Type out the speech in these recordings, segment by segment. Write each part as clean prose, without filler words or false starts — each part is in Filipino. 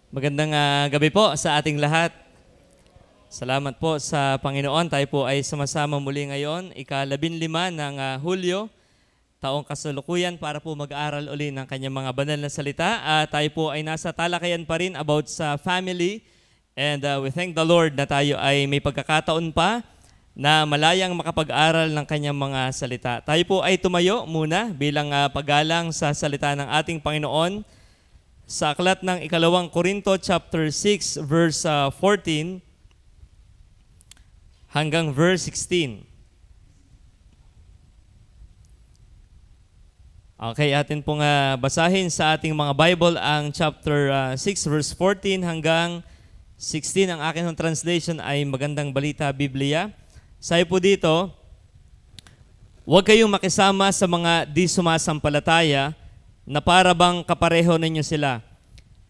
Magandang gabi po sa ating lahat. Salamat po sa Panginoon. Tayo po ay sumasama muli ngayon, ika-15 ng Hulyo, taong kasalukuyan para po mag-aral uli ng kanyang mga banal na salita. Tayo po ay nasa talakayan pa rin about sa family. And we thank the Lord na tayo ay may pagkakataon pa na malayang makapag-aral ng kanyang mga salita. Tayo po ay tumayo muna bilang paggalang sa salita ng ating Panginoon sa aklat ng ikalawang Korinto chapter 6 verse 14 hanggang verse 16. Okay, atin pong basahin sa ating mga Bible ang chapter 6 verse 14 hanggang 16. Ang akin ng translation ay Magandang Balita Biblia. Sabi po dito, huwag kayong makisama sa mga di sumasampalataya na para bang kapareho ninyo sila.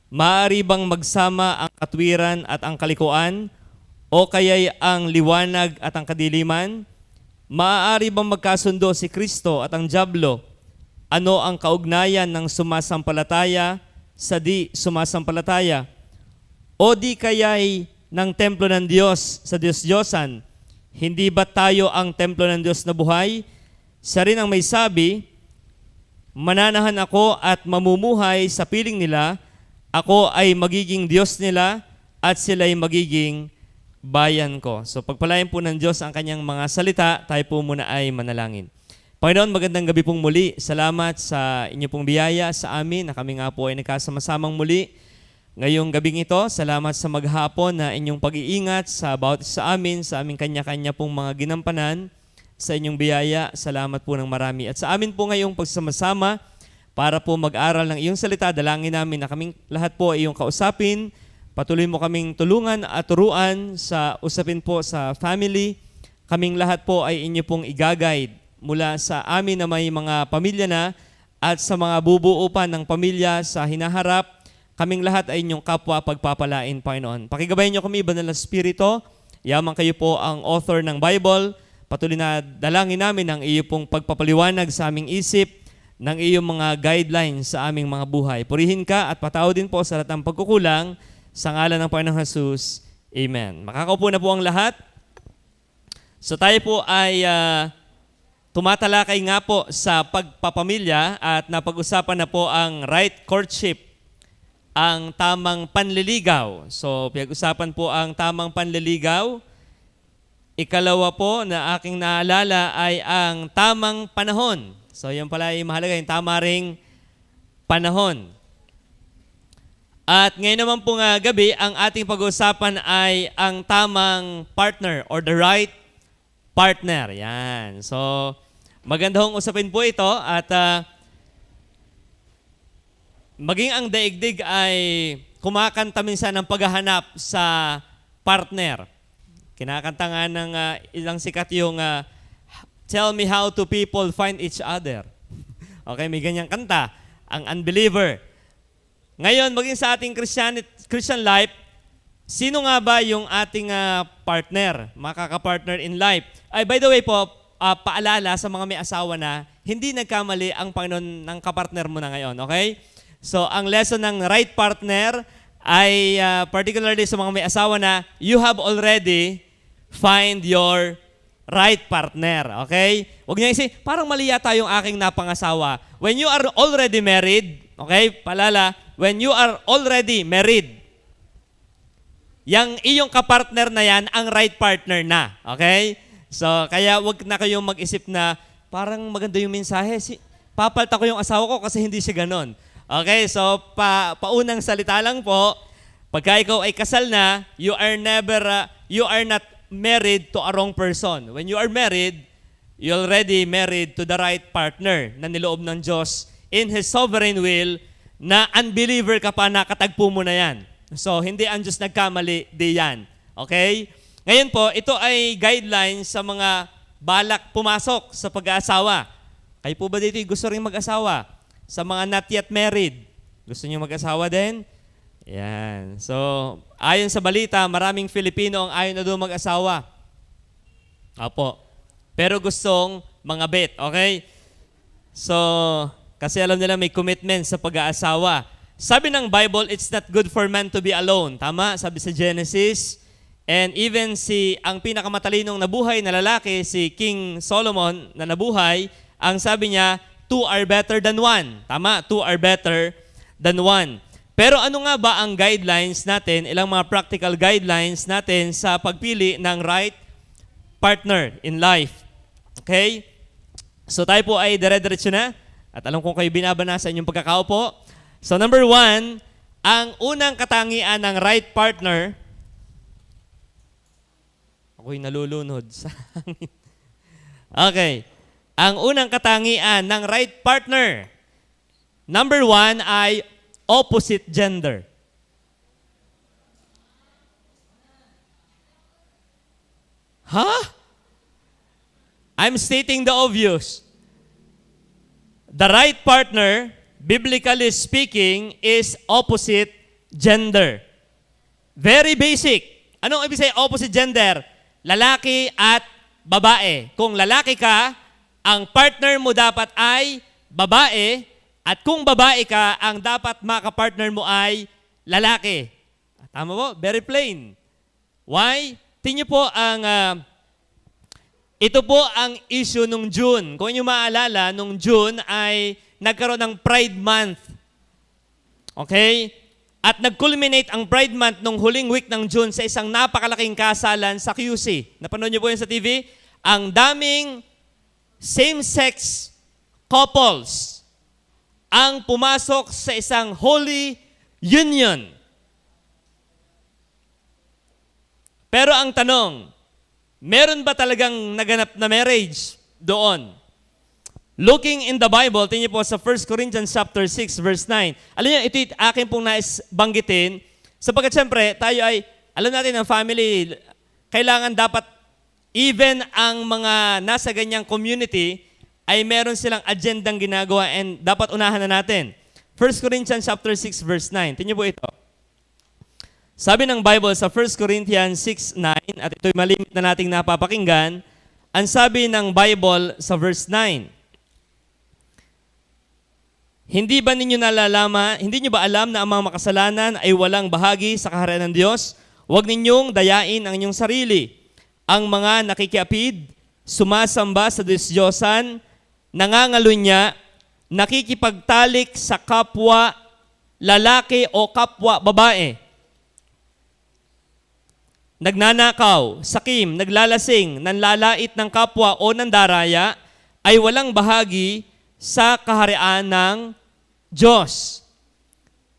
Maaari bang magsama ang katwiran at ang kalikuan o kaya'y ang liwanag at ang kadiliman? Maaari bang magkasundo si Kristo at ang dyablo? Ano ang kaugnayan ng sumasampalataya sa di sumasampalataya? O di kaya'y ng templo ng Diyos sa Diyos-Diyosan? Hindi ba tayo ang templo ng Diyos na buhay? Siya rin ang may sabi, mananahan ako at mamumuhay sa piling nila, ako ay magiging Diyos nila at sila'y magiging bayan ko. So pagpalain po ng Diyos ang kanyang mga salita, tayo po muna ay manalangin. Panginoon, magandang gabi pong muli. Salamat sa inyo pong biyaya sa amin na kami nga po ay nagkasama-samang muli. Ngayong gabing ito, salamat sa maghapon na inyong pag-iingat sa bawat sa amin, sa aming kanya-kanya pong mga ginampanan. Sa inyong biyaya, salamat po ng marami. At sa amin po ngayong pagsama-sama para po mag-aral ng iyong salita, dalangin namin na kaming lahat po ay iyong kausapin. Patuloy mo kaming tulungan at turuan sa usapin po sa family. Kaming lahat po ay inyo pong i-guide mula sa amin na may mga pamilya na at sa mga bubuo pa ng pamilya sa hinaharap. Kaming lahat ay inyong kapwa pagpapalain, Panginoon. Pakigabayan niyo kami, Banal na Espiritu. Yaman kayo po ang author ng Bible. Patuloy na dalangin namin ang iyo pong pagpapaliwanag sa aming isip, ng iyong mga guidelines sa aming mga buhay. Purihin ka at patawadin po sa lahat ng pagkukulang sa ngalan ng Panginoong Jesus. Amen. Makakaupo na po ang lahat. So tayo po ay tumatalakay nga po sa pagpapamilya at napag-usapan na po ang right courtship, ang tamang panliligaw. So pinag-usapan po ang tamang panliligaw. Ikalawa po na aking naalala ay ang tamang panahon. So yan pala ay mahalaga, yung tama ring panahon. At ngayon naman pong gabi, ang ating pag-uusapan ay ang tamang partner or the right partner. Yan. So maganda hong usapin po ito at maging ang daigdig ay kumakanta minsan ng paghahanap sa partner. Kinakanta nga ng ilang sikat yung Tell Me How to People Find Each Other. Okay, may ganyang kanta, ang unbeliever. Ngayon, maging sa ating Christian life, sino nga ba yung ating partner, makaka-partner in life? Ay, by the way po, paalala sa mga may asawa na hindi nagkamali ang Panginoon ng kapartner mo na ngayon, okay? So, ang lesson ng right partner ay particularly sa mga may asawa na you have already find your right partner, okay? Huwag niyo isipin, parang mali yata yung aking napangasawa. When you are already married, okay, palala, when you are already married, yang iyong kapartner na yan, ang right partner na, okay? So, kaya wag na kayong mag-isip na parang maganda yung mensahe. Papalta ko yung asawa ko kasi hindi siya ganon. Okay, so paunang salita lang po, pagka ikaw ay kasal na, you are not married to a wrong person. When you are married, you already married to the right partner na niloob ng Diyos in His sovereign will na unbeliever ka pa, nakatagpo mo na yan. So, hindi ang Diyos nagkamali, di yan. Okay? Ngayon po, ito ay guidelines sa mga balak pumasok sa pag-aasawa. Kayo po ba dito gusto rin mag-asawa? Sa mga not yet married, gusto niyo mag-asawa din? Yan. So, ayon sa balita, maraming Filipino ang ayaw na doon mag-asawa. Apo. Pero gustong mangabit, okay? So, kasi alam nila may commitment sa pag-aasawa. Sabi ng Bible, it's not good for man to be alone. Tama? Sabi sa Genesis. And even ang pinakamatalinong nabuhay na lalaki, si King Solomon na nabuhay, ang sabi niya, two are better than one. Tama? Two are better than one. Pero ano nga ba ang guidelines natin, ilang mga practical guidelines natin sa pagpili ng right partner in life? Okay? So tayo po ay dire-diretso na. At alam kong kayo binabana sa inyong pagkakaupo. So number 1, ang unang katangian ng right partner, ako'y nalulunod sa hangin. Okay. Ang unang katangian ng right partner, number 1 ay opposite gender. Huh? I'm stating the obvious. The right partner, biblically speaking, is opposite gender. Very basic. Anong ibig sabihin opposite gender? Lalaki at babae. Kung lalaki ka, ang partner mo dapat ay babae, at kung babae ka, ang dapat makapartner mo ay lalaki. Tama po? Very plain. Why? Tingnan po ito po ang issue nung June. Kung inyo maalala, nung June ay nagkaroon ng Pride Month. Okay? At nag-culminate ang Pride Month nung huling week ng June sa isang napakalaking kasalan sa QC. Napanood niyo po yun sa TV? Ang daming same-sex couples ang pumasok sa isang holy union. Pero ang tanong, meron ba talagang naganap na marriage doon? Looking in the Bible, tingnan po sa 1 Corinthians chapter 6 verse 9. Alam niyo, ito akin pong nais banggitin sapagkat siyempre tayo ay, alam natin ang family, kailangan dapat even ang mga nasa ganyang community ay meron silang agendang ginagawa and dapat unahan na natin. 1 Corinthians chapter 6 verse 9. Tingnan po ito. Sabi ng Bible sa 1 Corinthians 6:9, at ito'y malimit na nating napapakinggan, ang sabi ng Bible sa verse 9, hindi niyo ba alam na ang mga makasalanan ay walang bahagi sa kaharian ng Diyos? Huwag ninyong dayain ang inyong sarili. Ang mga nakikiapid, sumasamba sa Diyos-Diyosan, nangangalunya, nakikipagtalik sa kapwa lalaki o kapwa babae, nagnanakaw, sakim, naglalasing, nanlalait ng kapwa o nandaraya, ay walang bahagi sa kaharian ng Diyos.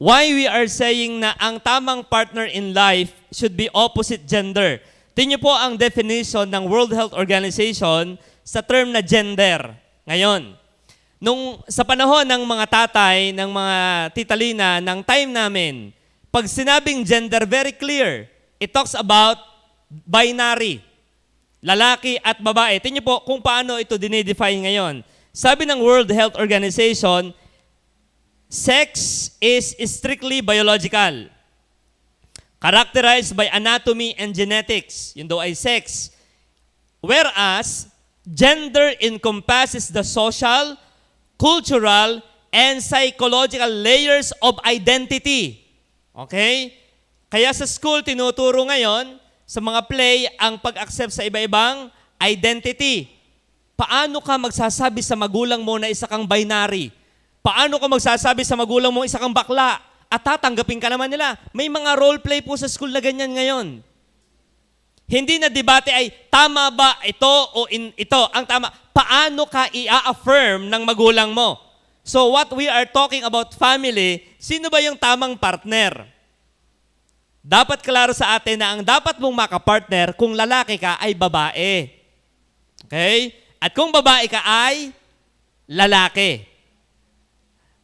Why we are saying na ang tamang partner in life should be opposite gender? Tingnan po ang definition ng World Health Organization sa term na gender. Ngayon, sa panahon ng mga tatay, ng mga titalina, ng time namin, pag sinabing gender, very clear. It talks about binary. Lalaki at babae. Tingnan po kung paano ito dinedefine ngayon. Sabi ng World Health Organization, sex is strictly biological. Characterized by anatomy and genetics. Yun daw ay sex. Whereas, gender encompasses the social, cultural, and psychological layers of identity. Okay? Kaya sa school, tinuturo ngayon sa mga play ang pag-accept sa iba-ibang identity. Paano ka magsasabi sa magulang mo na isa kang binary? Paano ka magsasabi sa magulang mo isa kang bakla? At tatanggapin ka naman nila. May mga role play po sa school na ganyan ngayon. Hindi na debate ay tama ba ito o ito. Ang tama, paano ka i-affirm ng magulang mo? So what we are talking about family, sino ba yung tamang partner? Dapat klaro sa atin na ang dapat mong makapartner kung lalaki ka ay babae. Okay? At kung babae ka ay lalaki.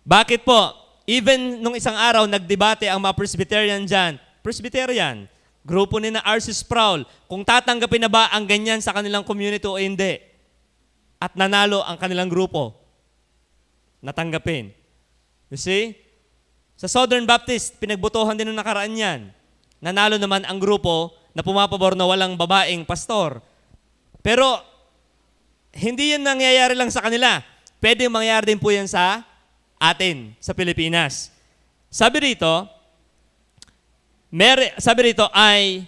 Bakit po? Even nung isang araw, nagdebate ang mga Presbyterian dyan. Presbyterian, grupo ni na R.C. Sproul, kung tatanggapin na ba ang ganyan sa kanilang community o hindi. At nanalo ang kanilang grupo. Natanggapin. You see? Sa Southern Baptist, pinagbotohan din ng nakaraan yan. Nanalo naman ang grupo na pumapabor na walang babaeng pastor. Pero, hindi yan nangyayari lang sa kanila. Pwede mangyayari din po yan sa atin, sa Pilipinas. sabi rito ay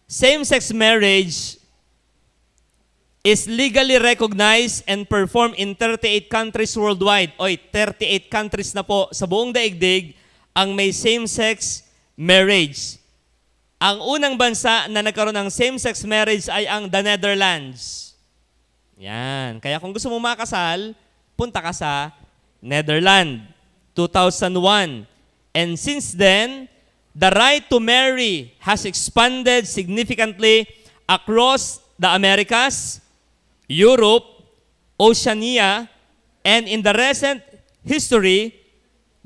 same-sex marriage is legally recognized and performed in 38 countries worldwide. 38 countries na po sa buong daigdig ang may same-sex marriage. Ang unang bansa na nagkaroon ng same-sex marriage ay ang the Netherlands. Yan. Kaya kung gusto mo makasal, punta ka sa Netherlands. 2001. And since then, the right to marry has expanded significantly across the Americas, Europe, Oceania, and in the recent history,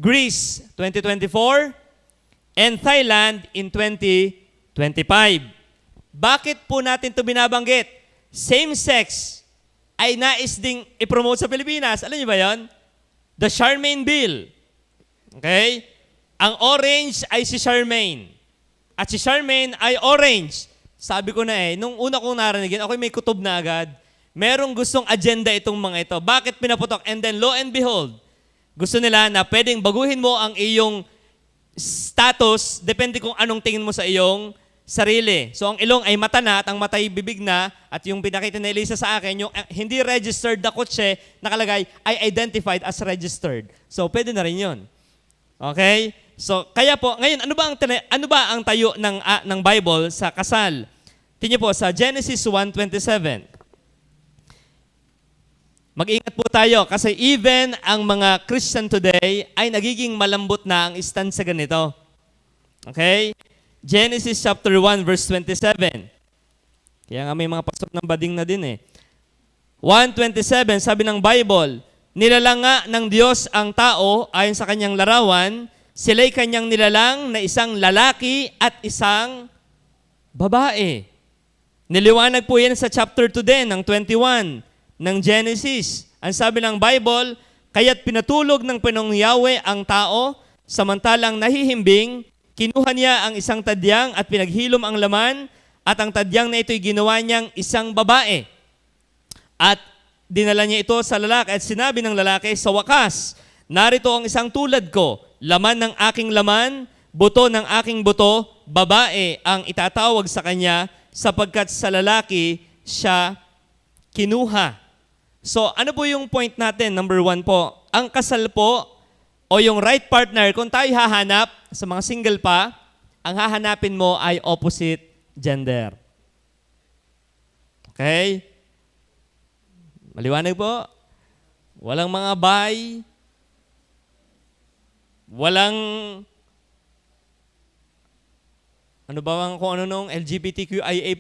Greece 2024, and Thailand in 2025. Bakit po natin ito binabanggit? Same-sex ay nais ding i-promote sa Pilipinas. Alam niyo ba yon? The Charmaine Bill. Okay? Ang orange ay si Charmaine. At si Charmaine ay orange. Sabi ko na nung una kong narinigin, ako may kutob na agad. Merong gustong agenda itong mga ito. Bakit pinaputok? And then, lo and behold, gusto nila na pwedeng baguhin mo ang iyong status, depende kung anong tingin mo sa iyong sarili. So, ang ilong ay mata na at ang mata ay bibig na at yung pinakita ni Elisa sa akin, yung hindi registered na kotse, nakalagay, ay identified as registered. So, pwede na rin yun. Okay? So, kaya po, ngayon, ano ba ang tayo ng Bible sa kasal? Tingnan po sa Genesis 1:27. Mag-ingat po tayo kasi even ang mga Christian today ay nagiging malambot na ang stand sa ganito. Okay? Genesis chapter 1 verse 27. Kaya nga may mga pastor ng bading na din 1:27, sabi ng Bible, nilalang nga ng Diyos ang tao ayon sa kanyang larawan, sila'y kanyang nilalang na isang lalaki at isang babae. Niliwanag po yan sa chapter 2 din ng 21 ng Genesis. Ang sabi ng Bible, kaya't pinatulog ng Panginoong Yahweh ang tao, samantalang nahihimbing, kinuha niya ang isang tadyang at pinaghilom ang laman, at ang tadyang na ito'y ginawa niyang isang babae. At dinala niya ito sa lalaki at sinabi ng lalaki, sa wakas, narito ang isang tulad ko, laman ng aking laman, buto ng aking buto, babae ang itatawag sa kanya, sapagkat sa lalaki siya kinuha. So, ano po yung point natin? Number 1 po, ang kasal po o yung right partner, kung tayo hahanap sa mga single pa, ang hahanapin mo ay opposite gender. Okay? Maliwanag po? Walang mga bi, walang ano ba kung ano nung LGBTQIA+.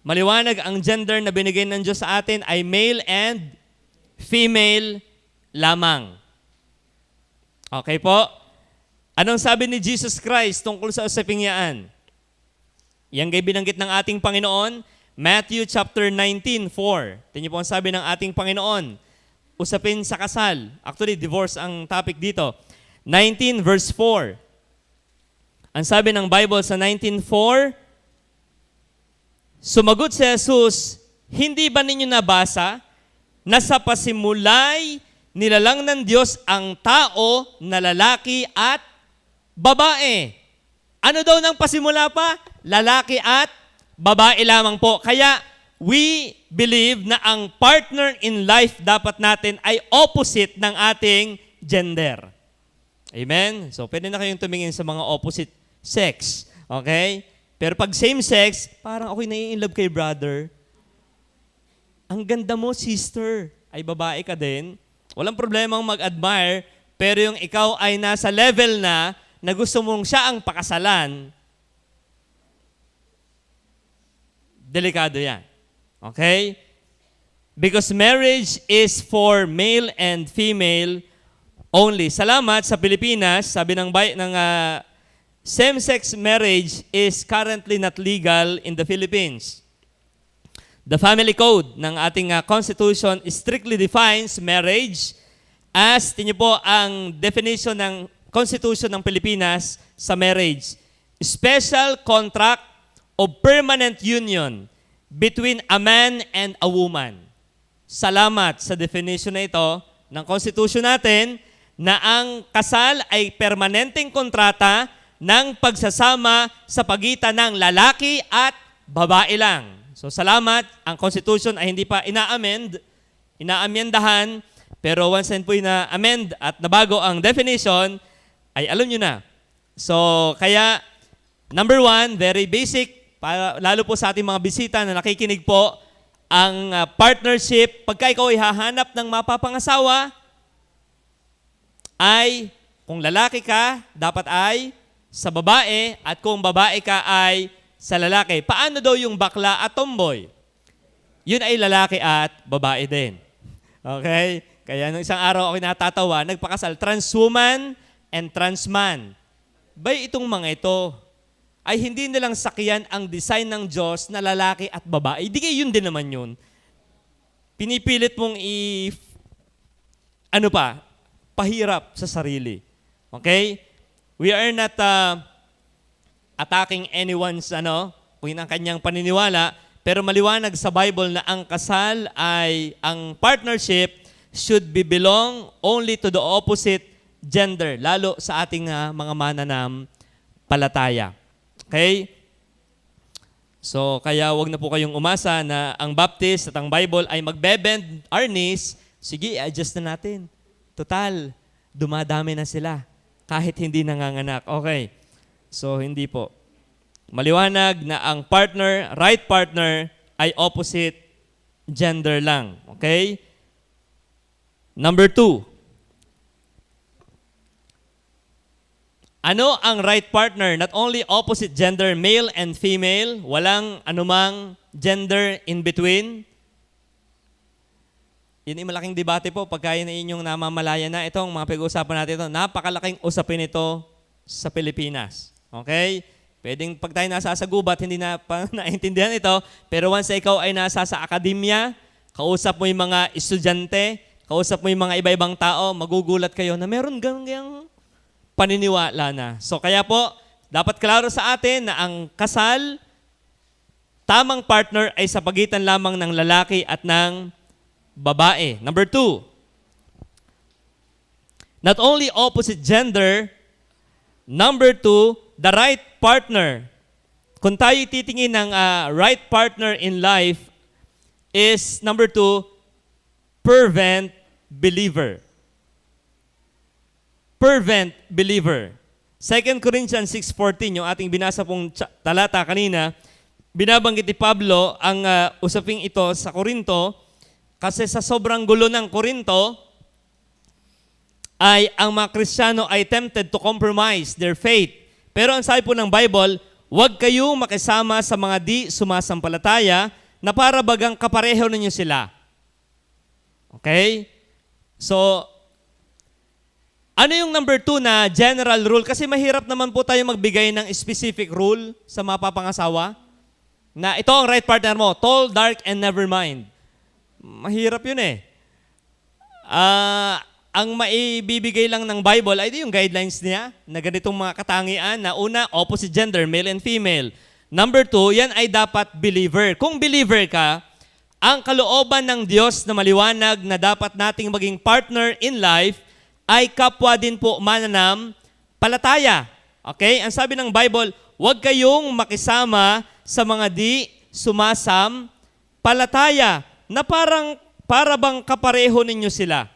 Maliwanag ang gender na binigay ng Diyos sa atin ay male and female lamang. Okay po? Anong sabi ni Jesus Christ tungkol sa usaping yaan? Yan gay binanggit ng ating Panginoon, Matthew chapter 19:4. Tingnan po ang sabi ng ating Panginoon. Usapin sa kasal. Actually, divorce ang topic dito. 19 verse 4. Ang sabi ng Bible sa 19:4, sumagot si Jesus, hindi ba ninyo nabasa na sa pasimulay nilalang ng Diyos ang tao na lalaki at babae? Ano daw ng pasimula pa? Lalaki at babae lamang po. Kaya we believe na ang partner in life dapat natin ay opposite ng ating gender. Amen? So pwede na kayong tumingin sa mga opposite sex. Okay? Pero pag same sex, parang ako'y nai-inlove kay brother. Ang ganda mo, sister. Ay babae ka din. Walang problemang mag-admire, pero yung ikaw ay nasa level na gusto mong siya ang pakasalan, delikado yan. Okay? Because marriage is for male and female only. Salamat sa Pilipinas, sabi ng same-sex marriage is currently not legal in the Philippines. The Family Code ng ating Constitution strictly defines marriage as, tingnan po ang definition ng Constitution ng Pilipinas sa marriage. Special contract of permanent union between a man and a woman. Salamat sa definition na ito ng Constitution natin na ang kasal ay permanenteng kontrata ng pagsasama sa pagitan ng lalaki at babae lang. So salamat, ang Constitution ay hindi pa inaamyendahan, pero once and po ina-amend at nabago ang definition, ay alam nyo na. So kaya, number one, very basic, lalo po sa ating mga bisita na nakikinig po, ang partnership, pagka ikaw ay hahanap ng mapapangasawa, ay kung lalaki ka, dapat ay sa babae, at kung babae ka ay sa lalaki. Paano daw yung bakla at tomboy? Yun ay lalaki at babae din. Okay? Kaya nung isang araw ako natatawa, nagpakasal, trans woman and trans man. Bay itong mga ito ay hindi nilang sakyan ang design ng Diyos na lalaki at babae. Di kayo yun din naman yun. Pinipilit mong pahirap sa sarili. Okay? We are not attacking anyone's kung yun ang kanyang paniniwala, pero maliwanag sa Bible na ang kasal ay, ang partnership should belong only to the opposite gender, lalo sa ating mga mananampalataya. Okay? So, kaya wag na po kayong umasa na ang Baptist at ang Bible ay magbe-bend our knees. Sige, adjust na natin. Total, dumadami na sila kahit hindi nanganganak. Okay. So, hindi po. Maliwanag na ang partner, right partner, ay opposite gender lang. Okay? Number 2. Ano ang right partner? Not only opposite gender, male and female, walang anumang gender in between. Yun ay malaking debate po pagka yun ay inyong namamalaya na. Itong mga pag-uusapan natin ito, napakalaking usapin ito sa Pilipinas. Okay? Pwedeng pag tayo nasa sa gubat, hindi na naintindihan ito. Pero once ikaw ay nasa sa akademya, kausap mo yung mga estudyante, kausap mo yung mga iba-ibang tao, magugulat kayo na meron gangang paniniwala na. So kaya po, dapat klaro sa atin na ang kasal, tamang partner ay sa pagitan lamang ng lalaki at ng babae. Number 2, not only opposite gender, number 2, the right partner. Kung tayo titingin ng right partner in life is, number 2, fervent believer. Fervent believer. 2 Corinthians 6:14, yung ating binasa pong talata kanina, binabanggit ni Pablo ang usaping ito sa Korinto kasi sa sobrang gulo ng Korinto ay ang mga Kristiyano ay tempted to compromise their faith. Pero ang sabi po ng Bible, huwag kayong makisama sa mga di sumasampalataya na para bagang kapareho ninyo sila. Okay? So, ano yung number 2 na general rule? Kasi mahirap naman po tayo magbigay ng specific rule sa mapapangasawa. Na ito ang right partner mo, tall, dark, and never mind. Mahirap yun eh. Ang maibibigay lang ng Bible ay yung guidelines niya na ganitong mga katangian na una, opposite gender, male and female. Number 2, yan ay dapat believer. Kung believer ka, ang kalooban ng Diyos na maliwanag na dapat nating maging partner in life ay kapwa din po mananampalataya. Okay? Ang sabi ng Bible, huwag kayong makisama sa mga di sumasampalataya na para bang kapareho ninyo sila.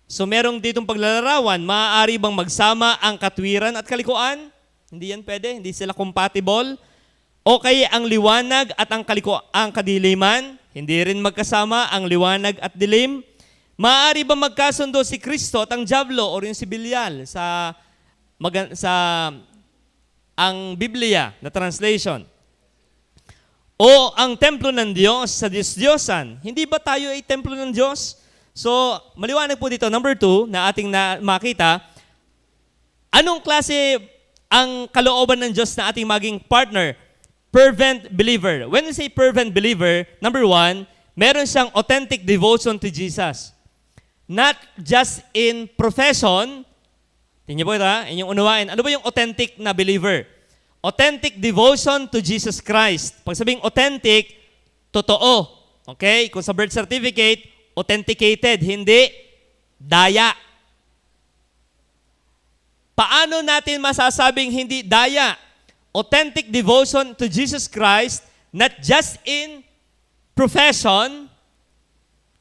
So merong ditong paglalarawan, maaari bang magsama ang katwiran at kalikuan? Hindi yan pwede, hindi sila compatible. O kaya ang liwanag at ang kadiliman, hindi rin magkasama ang liwanag at dilim. Maaari ba magkasundo si Kristo at ang diablo o yung si Belial sa ang Biblia na translation? O ang templo ng Diyos sa Diyos-Diyosan? Hindi ba tayo ay templo ng Diyos? So, maliwanag po dito, number 2, na ating makita, anong klase ang kalooban ng Diyos na ating maging partner? Fervent believer. When we say fervent believer, number 1, meron siyang authentic devotion to Jesus. Not just in profession. Tingnan po ito, inyong unawain. Ano ba yung authentic na believer? Authentic devotion to Jesus Christ. Pag sabing authentic, totoo. Okay? Kung sa birth certificate, authenticated, hindi daya. Paano natin masasabing hindi daya? Authentic devotion to Jesus Christ, not just in profession,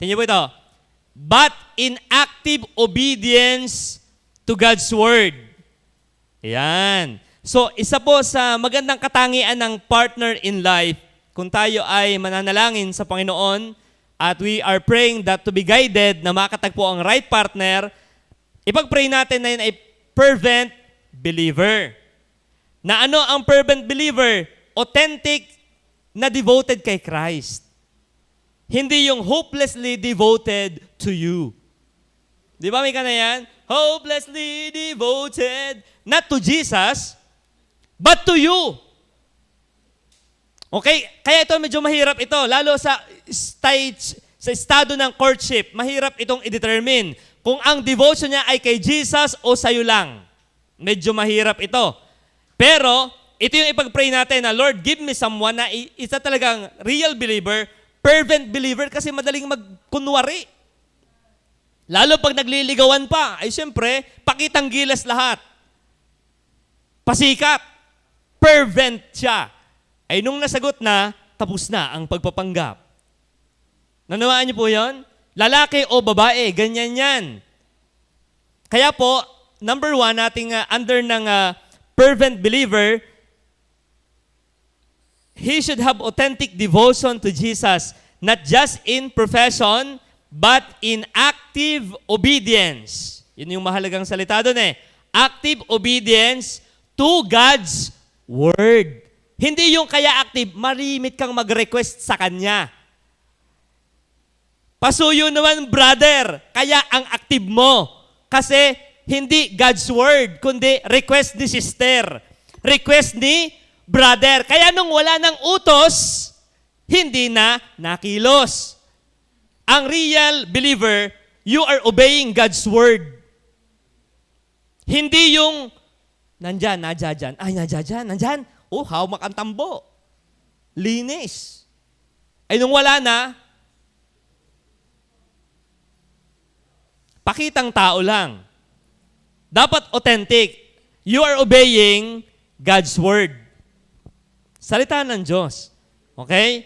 tingnan po ito, but in active obedience to God's Word. Ayan. So, isa po sa magandang katangian ng partner in life, kung tayo ay mananalangin sa Panginoon at we are praying that to be guided na makatagpo ang right partner, ipag-pray natin na yun ay fervent believer. Na ano ang fervent believer? Authentic na devoted kay Christ. Hindi yung hopelessly devoted to you. Di ba may ka na yan? Hopelessly devoted, not to Jesus, but to you. Okay? Kaya ito medyo mahirap ito. Lalo sa stage, sa estado ng courtship, mahirap itong i-determine kung ang devotion niya ay kay Jesus o sa'yo lang. Medyo mahirap ito. Pero, ito yung ipag-pray natin na, Lord, give me someone na isa talagang real believer, fervent believer, kasi madaling magkunwari. Lalo pag nagliligawan pa, ay siyempre, pakitang gilas lahat. Pasikat. Fervent siya. Ay nung nasagot na, tapos na ang pagpapanggap. Nanawaan niyo po yon? Lalaki o babae, ganyan yan. Kaya po, number 1, nating under ng fervent believer, he should have authentic devotion to Jesus, not just in profession, but in active obedience. Yun yung mahalagang salita doon eh. Active obedience to God's Word. Hindi yung kaya active, malimit kang mag-request sa Kanya. Pasuyo naman, brother, kaya ang active mo. Kasi hindi God's Word, kundi request ni sister. Request ni brother. Kaya nung wala ng utos, hindi na nakilos. Ang real believer, you are obeying God's Word. Hindi yung, nandyan, nadyan. Ay, nadyan, nandyan. Oh, hawak ang tambo. Linis. Ay, nung wala na, pakitang tao lang. Dapat authentic. You are obeying God's Word. Salita ng Diyos. Okay?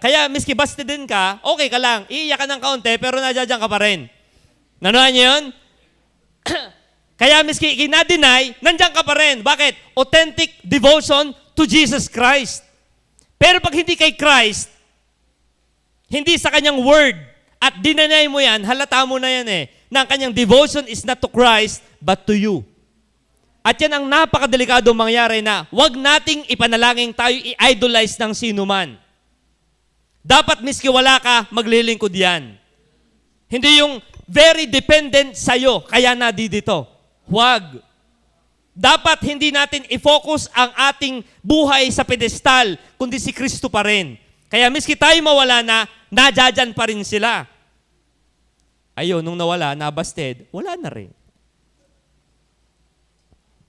Kaya miski busted din ka, okay ka lang. Iiyak ka ng kaunti, pero nadyan ka pa rin. Nanohan niyo yun? Kaya miski kinadeny, nandyan ka pa rin. Bakit? Authentic devotion to Jesus Christ. Pero pag hindi kay Christ, hindi sa kanyang word, at dinanay mo yan, halata mo na yan eh, na ang kanyang devotion is not to Christ, but to you. At yan ang napakadelikadong mangyari na wag nating ipanalangin tayo i-idolize ng sino man. Dapat miski wala ka, maglilingkod yan. Hindi yung very dependent sa'yo, kaya dito. Huwag. Dapat hindi natin i-focus ang ating buhay sa pedestal, kundi si Kristo pa rin. Kaya miski tayo mawala na, nadyan pa rin sila. Ayun, nung nawala, nabasted, wala na rin.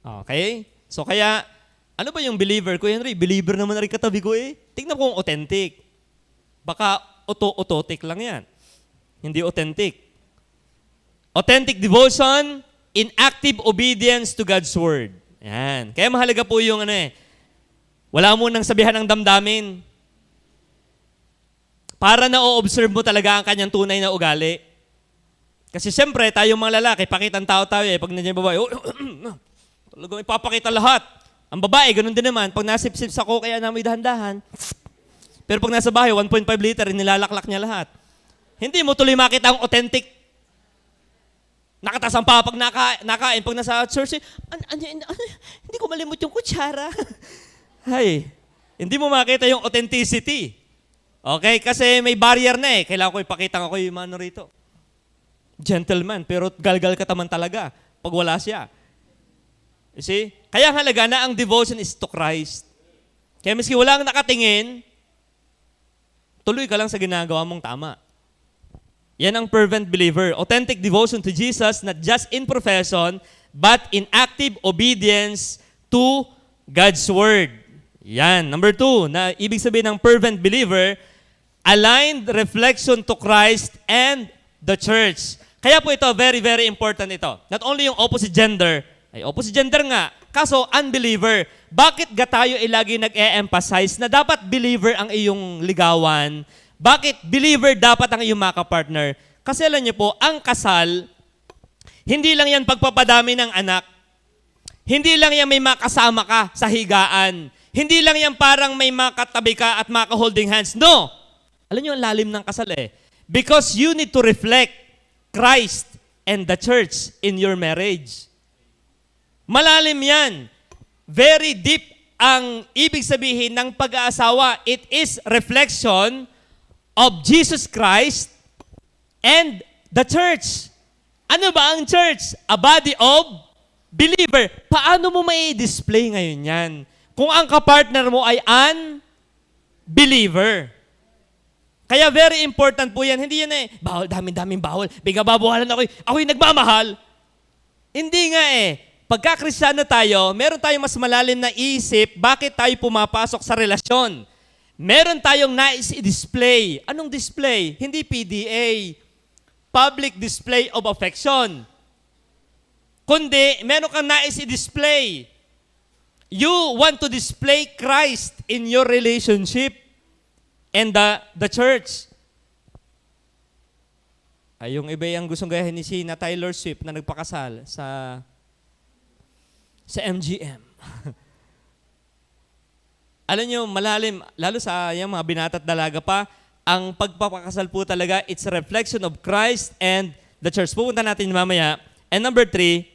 Okay? So kaya, ano ba yung believer? Kuya Henry, believer naman na rin katabi ko eh. Tingnan ko kung authentic. Baka ototic lang yan. Hindi authentic. Authentic devotion in active obedience to God's Word. Yan. Kaya mahalaga po yung wala mo nang sabihan ng damdamin. Para na-observe mo talaga ang kanyang tunay na ugali. Kasi siyempre, tayong mga lalaki, pakitang tao tayo eh. Pag nandiyan babae, talagang ipapakita lahat. Ang babae, ganun din naman. Pag nasip-sip sa ko, kaya namin dahan-dahan. Pero pag nasa bahay, 1.5 liter, nilalaklak niya lahat. Hindi mo tuloy makita ang authentic. Nakatas ang papa pag nakain. Pag nasa church, hindi ko malimot yung kutsara. Hay, hindi mo makita yung authenticity. Okay? Kasi may barrier na eh. Kailangan ko ipakita ako yung mano rito. Gentleman, pero galgal ka taman talaga pag wala siya. You see? Kaya halaga na ang devotion is to Christ. Kaya miski walang nakatingin, tuloy ka lang sa ginagawa mong tama. Yan ang fervent believer. Authentic devotion to Jesus, not just in profession, but in active obedience to God's Word. Yan. Number 2, na ibig sabihin ng fervent believer, aligned reflection to Christ and the church. Kaya po ito, very, very important ito. Not only yung opposite gender, Ay opposite gender nga. Kaso, unbeliever. Bakit ga tayo lagi nag-e-emphasize na dapat believer ang iyong ligawan? Bakit believer dapat ang iyong makapartner? Kasi alam niyo po, ang kasal, hindi lang yan pagpapadami ng anak. Hindi lang yan may makasama ka sa higaan. Hindi lang yan parang may makatabi ka at maka-holding hands. No! Alam niyo ang lalim ng kasal eh. Because you need to reflect Christ and the church in your marriage. Malalim yan. Very deep ang ibig sabihin ng pag-aasawa. It is reflection of Jesus Christ and the church. Ano ba ang church? A body of believer. Paano mo may display ngayon yan? Kung ang kapartner mo ay unbeliever. Kaya very important po yan. Hindi yan bawal, daming bawal. Biga babawalan ako'y nagmamahal. Hindi nga Pagka Kristiyano tayo, meron tayong mas malalim na isip bakit tayo pumapasok sa relasyon. Meron tayong nais i-display. Anong display? Hindi PDA. Public display of affection. Kundi, meron kang nais i-display. You want to display Christ in your relationship and the church. Ay, yung iba yung gustong gayahin ni Sina Taylor Swift na nagpakasal sa MGM. Alam nyo, malalim, lalo sa yung mga binata't dalaga pa, ang pagpapakasal po talaga, it's a reflection of Christ and the church. Pupunta natin mamaya. And number 3,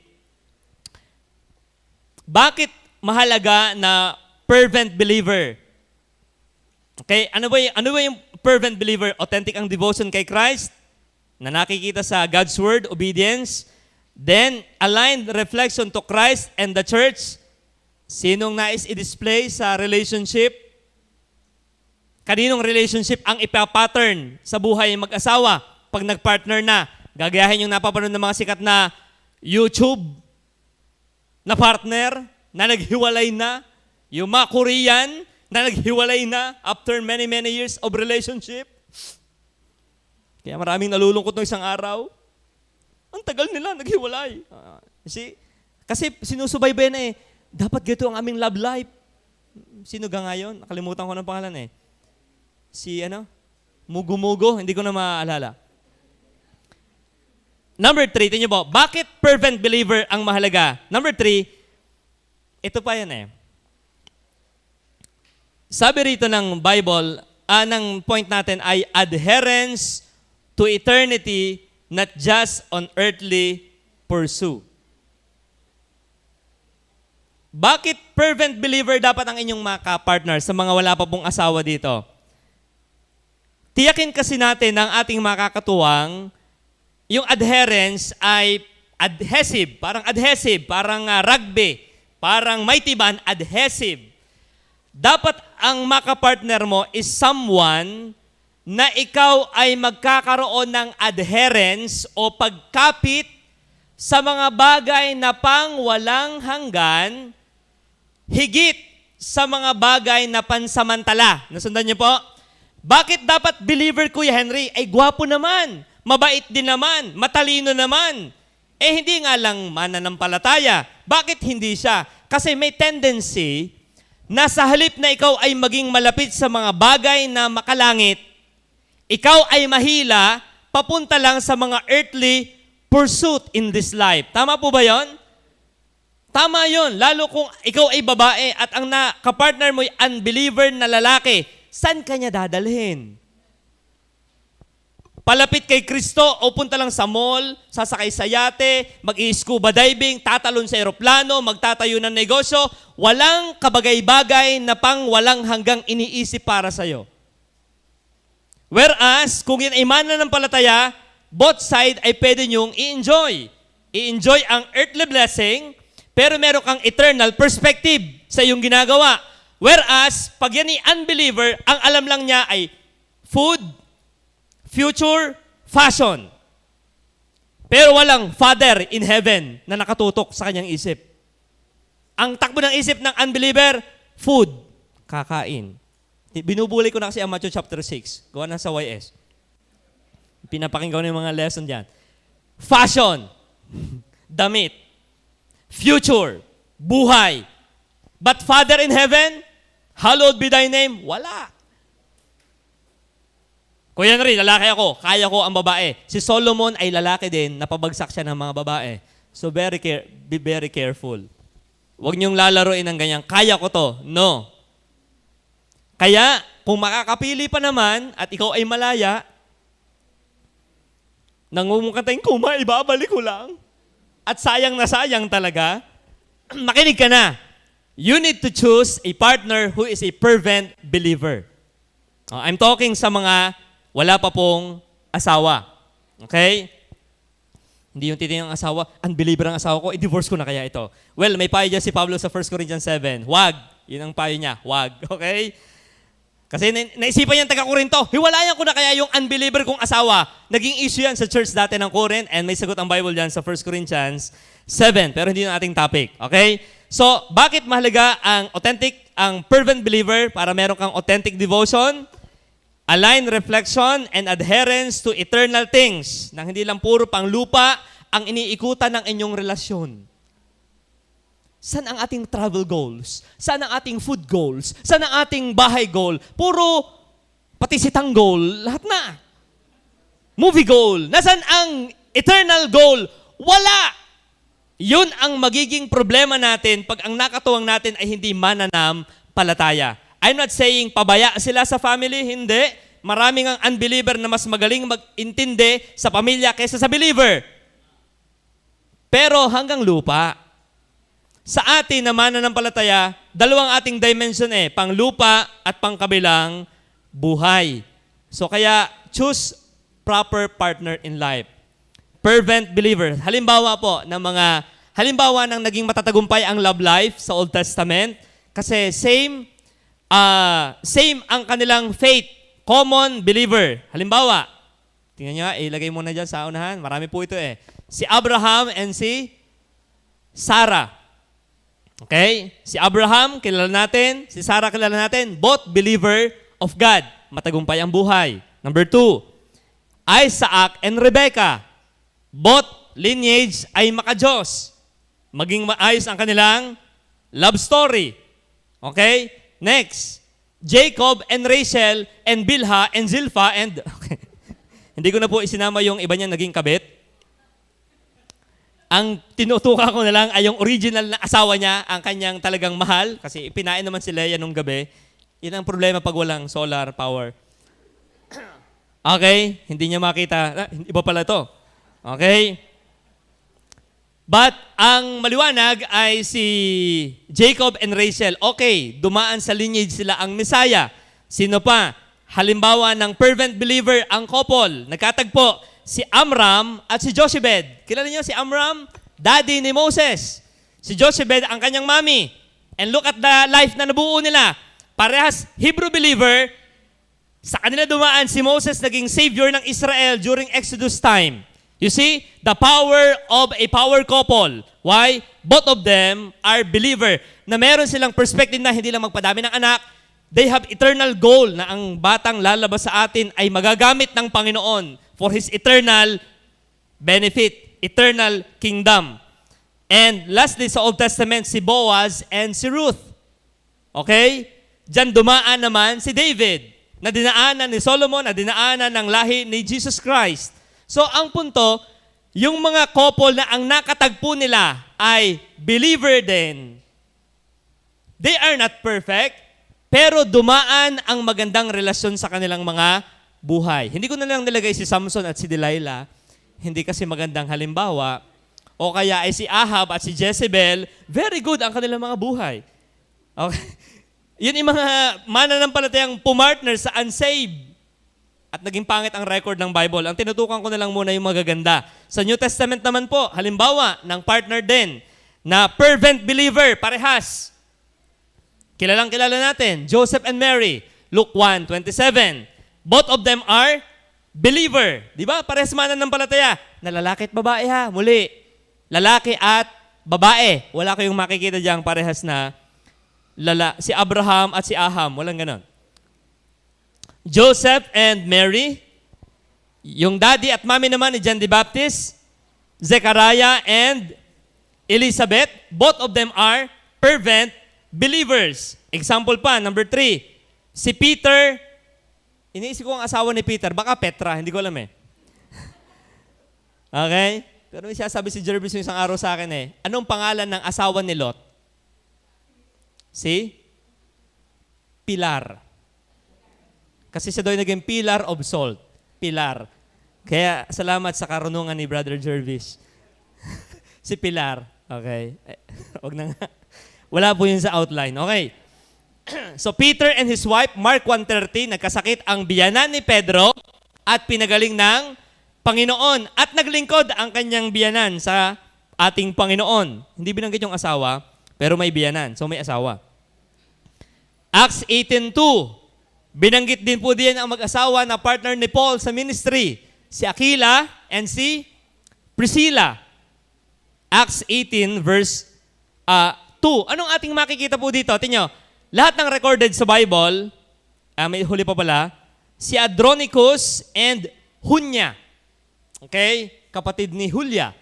bakit mahalaga na fervent believer? Okay, ano ba yung fervent believer? Authentic ang devotion kay Christ, na nakikita sa God's Word, obedience. Then, aligned reflection to Christ and the church. Sinong nais i-display sa relationship? Kaninong relationship ang ipapattern sa buhay ng mag-asawa pag nag-partner na? Gagayahin yung napapanood ng mga sikat na YouTube na partner na naghiwalay na. Yung mga Korean na naghiwalay na after many years of relationship. Kaya maraming nalulungkot ng isang araw. Ang tagal nila, naghiwalay. Kasi sinusubaybay na dapat ganito ang aming love life. Sino ga ngayon? Nakalimutan ko ng pangalan Si Mugo-Mugo, hindi ko na maaalala. Number 3, tingnan po, bakit fervent believer ang mahalaga? Number 3, ito pa yan Sabi rito ng Bible, ng point natin ay adherence to eternity, not just on earthly pursuit. Bakit fervent believer dapat ang inyong maka-partner sa mga wala pa pong asawa dito? Tiyakin kasi natin ng ating makakatuwang, yung adherence ay adhesive, parang rugby, parang mighty band, adhesive. Dapat ang maka-partner mo is someone na ikaw ay magkakaroon ng adherence o pagkapit sa mga bagay na pang walang hanggan, higit sa mga bagay na pansamantala. Nasundan niyo po? Bakit dapat believer, Kuya Henry? Ay gwapo naman, mabait din naman, matalino naman. Hindi nga lang mananampalataya. Bakit hindi siya? Kasi may tendency na sa halip na ikaw ay maging malapit sa mga bagay na makalangit, ikaw ay mahila papunta lang sa mga earthly pursuit in this life. Tama po ba yon? Tama yon. Lalo kung ikaw ay babae at ang kapartner mo ay unbeliever na lalaki, saan ka niya dadalhin? Palapit kay Kristo o punta lang sa mall, sasakay sa yate, mag-i-scuba diving, tatalon sa eroplano, magtatayo ng negosyo, walang kabagay-bagay na pang walang hanggang iniisip para sa'yo. Whereas, kung yan ay mananampalataya, both side ay pwede niyong i-enjoy. I-enjoy ang earthly blessing, pero meron kang eternal perspective sa iyong ginagawa. Whereas, pag yan ay unbeliever, ang alam lang niya ay food, future, fashion. Pero walang Father in heaven na nakatutok sa kanyang isip. Ang takbo ng isip ng unbeliever, food, kakain. Binubulay ko na kasi ang Matthew chapter 6. Gawa na sa YS. Pinapakinggan ko na yung mga lesson dyan. Fashion, damit. future, buhay. But Father in heaven, hallowed be thy name, wala. Kuya Henry, lalaki ako, kaya ko ang babae. Si Solomon ay lalaki din, napabagsak siya ng mga babae. So be very careful. Huwag niyong lalaroin ng ganyan, kaya ko to. No. Kaya, kung makakapili pa naman at ikaw ay malaya, nangungukatayin ko, ibabalik ko lang. At sayang na sayang talaga, makinig ka na. You need to choose a partner who is a fervent believer. I'm talking sa mga wala pa pong asawa. Okay? Hindi yung titingnan ng asawa, unbeliever ang asawa ko, i-divorce ko na kaya ito. Well, may payo dyan si Pablo sa 1 Corinthians 7. Wag. Yun ang payo niya. Wag. Okay? Kasi naisipan niya taga-Corinto, hiwalayan ko na kaya yung unbeliever kong asawa. Naging issue yan sa church dati ng Corinth and may sagot ang Bible dyan sa 1 Corinthians 7. Pero hindi yung ating topic. Okay? So, bakit mahalaga ang fervent believer para meron kang authentic devotion, aligned reflection, and adherence to eternal things, nang hindi lang puro pang lupa ang iniikutan ng inyong relasyon. Saan ang ating travel goals? Saan ang ating food goals? Saan ang ating bahay goal? Puro pati sitang goal, lahat na. Movie goal. Nasaan ang eternal goal? Wala. Yun ang magiging problema natin pag ang nakatuwang natin ay hindi mananampalataya. I'm not saying pabaya sila sa family, hindi. Maraming ang unbeliever na mas magaling mag-intindi sa pamilya kaysa sa believer. Pero hanggang lupa. Sa atin na mananampalataya, dalawang ating dimension panglupa at pangkabilang buhay. So kaya, choose proper partner in life. Fervent believer. Halimbawa ng naging matatagumpay ang love life sa Old Testament kasi same ang kanilang faith, common believer. Halimbawa, tingnan nyo, ilagay muna dyan sa unahan. Marami po ito Si Abraham and si Sarah. Okay? Si Abraham, kilala natin. Si Sarah, kilala natin. Both believer of God. Matagumpay ang buhay. Number 2, Isaac and Rebecca. Both lineage ay maka-Diyos. Maging maayos ang kanilang love story. Okay? Next, Jacob and Rachel and Bilhah and Zilpah and... Okay. Hindi ko na po isinama yung iba niya naging kabit. Ang tinutukan ko na lang ay yung original na asawa niya, ang kanyang talagang mahal, kasi ipinain naman si Leia nung gabi. Yan ang problema pag walang solar power. Okay? Hindi niya makita. Iba pala to. Okay? But ang maliwanag ay si Jacob and Rachel. Okay, dumaan sa lineage sila ang Messiah. Sino pa? Halimbawa ng fervent believer ang couple. Nagkatagpo si Amram at si Jochebed. Kilala niyo si Amram? Daddy ni Moses. Si Jochebed ang kanyang mami. And look at the life na nabuo nila. Parehas Hebrew believer. Sa kanila dumaan si Moses naging savior ng Israel during Exodus time. You see, the power of a power couple. Why? Both of them are believer. Na meron silang perspective na hindi lang magpadami ng anak. They have eternal goal na ang batang lalabas sa atin ay magagamit ng Panginoon for His eternal benefit, eternal kingdom. And lastly, sa Old Testament, si Boaz and si Ruth. Okay? Diyan dumaan naman si David, na dinaanan ni Solomon, na dinaanan ng lahi ni Jesus Christ. So, ang punto, yung mga couple na ang nakatagpo nila ay believer din. They are not perfect, pero dumaan ang magandang relasyon sa kanilang mga buhay. Hindi ko na lang nilagay si Samson at si Delilah, hindi kasi magandang halimbawa. O kaya ay si Ahab at si Jezebel, very good ang kanilang mga buhay. Okay? Yun yung mga mananampalatayang pumartner sa unsaved. At naging pangit ang record ng Bible. Ang tinutukan ko na lang muna yung magaganda. Sa New Testament naman po, halimbawa ng partner din na fervent believer, parehas. Kilalang kilala natin, Joseph and Mary, Luke 1:27. Both of them are believer. Di ba? Parehas mananampalataya. Na lalaki at babae ha. Muli, lalaki at babae. Wala kayong makikita diyang parehas na si Abraham at si Aham. Walang ganon. Joseph and Mary, yung daddy at mommy naman ni John the Baptist, Zechariah and Elizabeth, both of them are fervent believers. Example pa, number 3. Si Peter, iniisip ko ang asawa ni Peter, baka Petra, hindi ko alam eh. Okay? Pero may sabi si Jervis yung isang araw sa akin eh, anong pangalan ng asawa ni Lot? Si Pilar. Kasi siya daw yung naging pillar of salt. Pilar. Kaya salamat sa karunungan ni Brother Jervis. Si Pilar. Okay. Wag na nga. Wala po yun sa outline. Okay. So Peter and his wife, Mark 1:30, nagkasakit ang biyanan ni Pedro at pinagaling ng Panginoon. At naglingkod ang kanyang biyanan sa ating Panginoon. Hindi binanggit yung asawa, pero may biyanan. So may asawa. Acts 18:2, binanggit din po diyan ang mag-asawa na partner ni Paul sa ministry. Si Aquila and si Priscilla. Acts 18 verse 2. Anong ating makikita po dito? Tingnan nyo, lahat ng recorded sa Bible, may huli pa pala, si Andronicus and Junia. Okay? Kapatid ni Julia.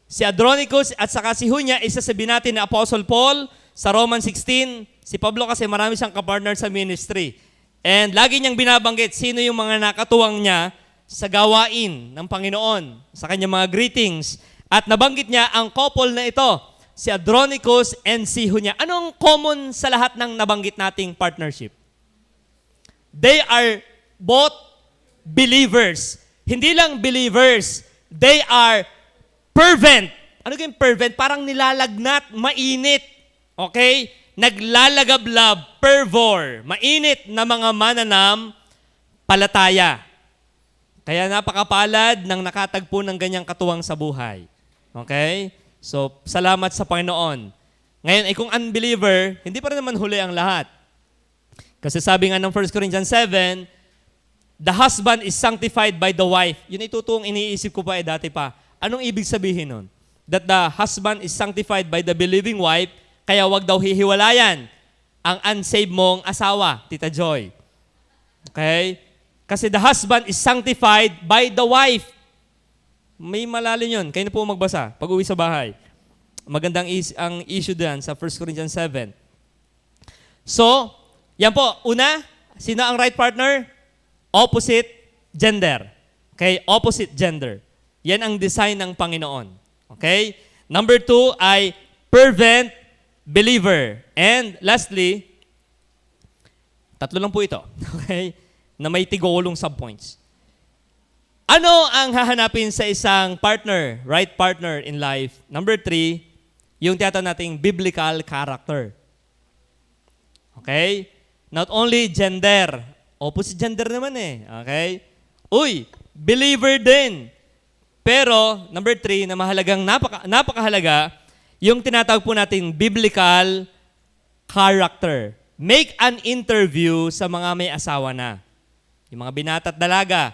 Si Andronicus at saka si Junia, isa sa binati ni Apostle Paul sa Romans 16. Si Pablo kasi marami siyang kapartner sa ministry. And lagi niyang binabanggit sino yung mga nakatuwang niya sa gawain ng Panginoon, sa kanyang mga greetings. At nabanggit niya ang couple na ito, si Andronicus and si Junia. Anong common sa lahat ng nabanggit nating partnership? They are both believers. Hindi lang believers, they are fervent. Ano yung fervent? Parang nilalagnat, mainit. Okay? Naglalagablab, fervor. Mainit na mga mananam, palataya. Kaya napakapalad ng nakatagpo ng ganyang katuwang sa buhay. Okay? So, salamat sa Panginoon. Ngayon, kung unbeliever, hindi pa rin naman huli ang lahat. Kasi sabi nga ng 1 Corinthians 7, the husband is sanctified by the wife. Yun itutuong iniisip ko pa dati pa. Anong ibig sabihin nun? That the husband is sanctified by the believing wife, kaya wag daw hihiwalayan ang unsaved mong asawa, Tita Joy. Okay? Kasi the husband is sanctified by the wife. May malalim yun. Kayo na po magbasa pag uwi sa bahay. Magandang ang issue diyan sa 1 Corinthians 7. So, yan po. Una, sino ang right partner? Opposite gender. Okay? Opposite gender. Yan ang design ng Panginoon. Okay? Number 2 ay fervent believer. And lastly, tatlo lang po ito. Okay? Na may tigulong subpoints. Ano ang hahanapin sa isang partner, right partner in life? Number 3, yung tinatawag nating biblical character. Okay? Not only gender. Opposite gender naman eh. Okay? Uy, believer din. Pero, number 3, na mahalagang napakahalaga, yung tinatawag po nating biblical character. Make an interview sa mga may asawa na. Yung mga binata at dalaga.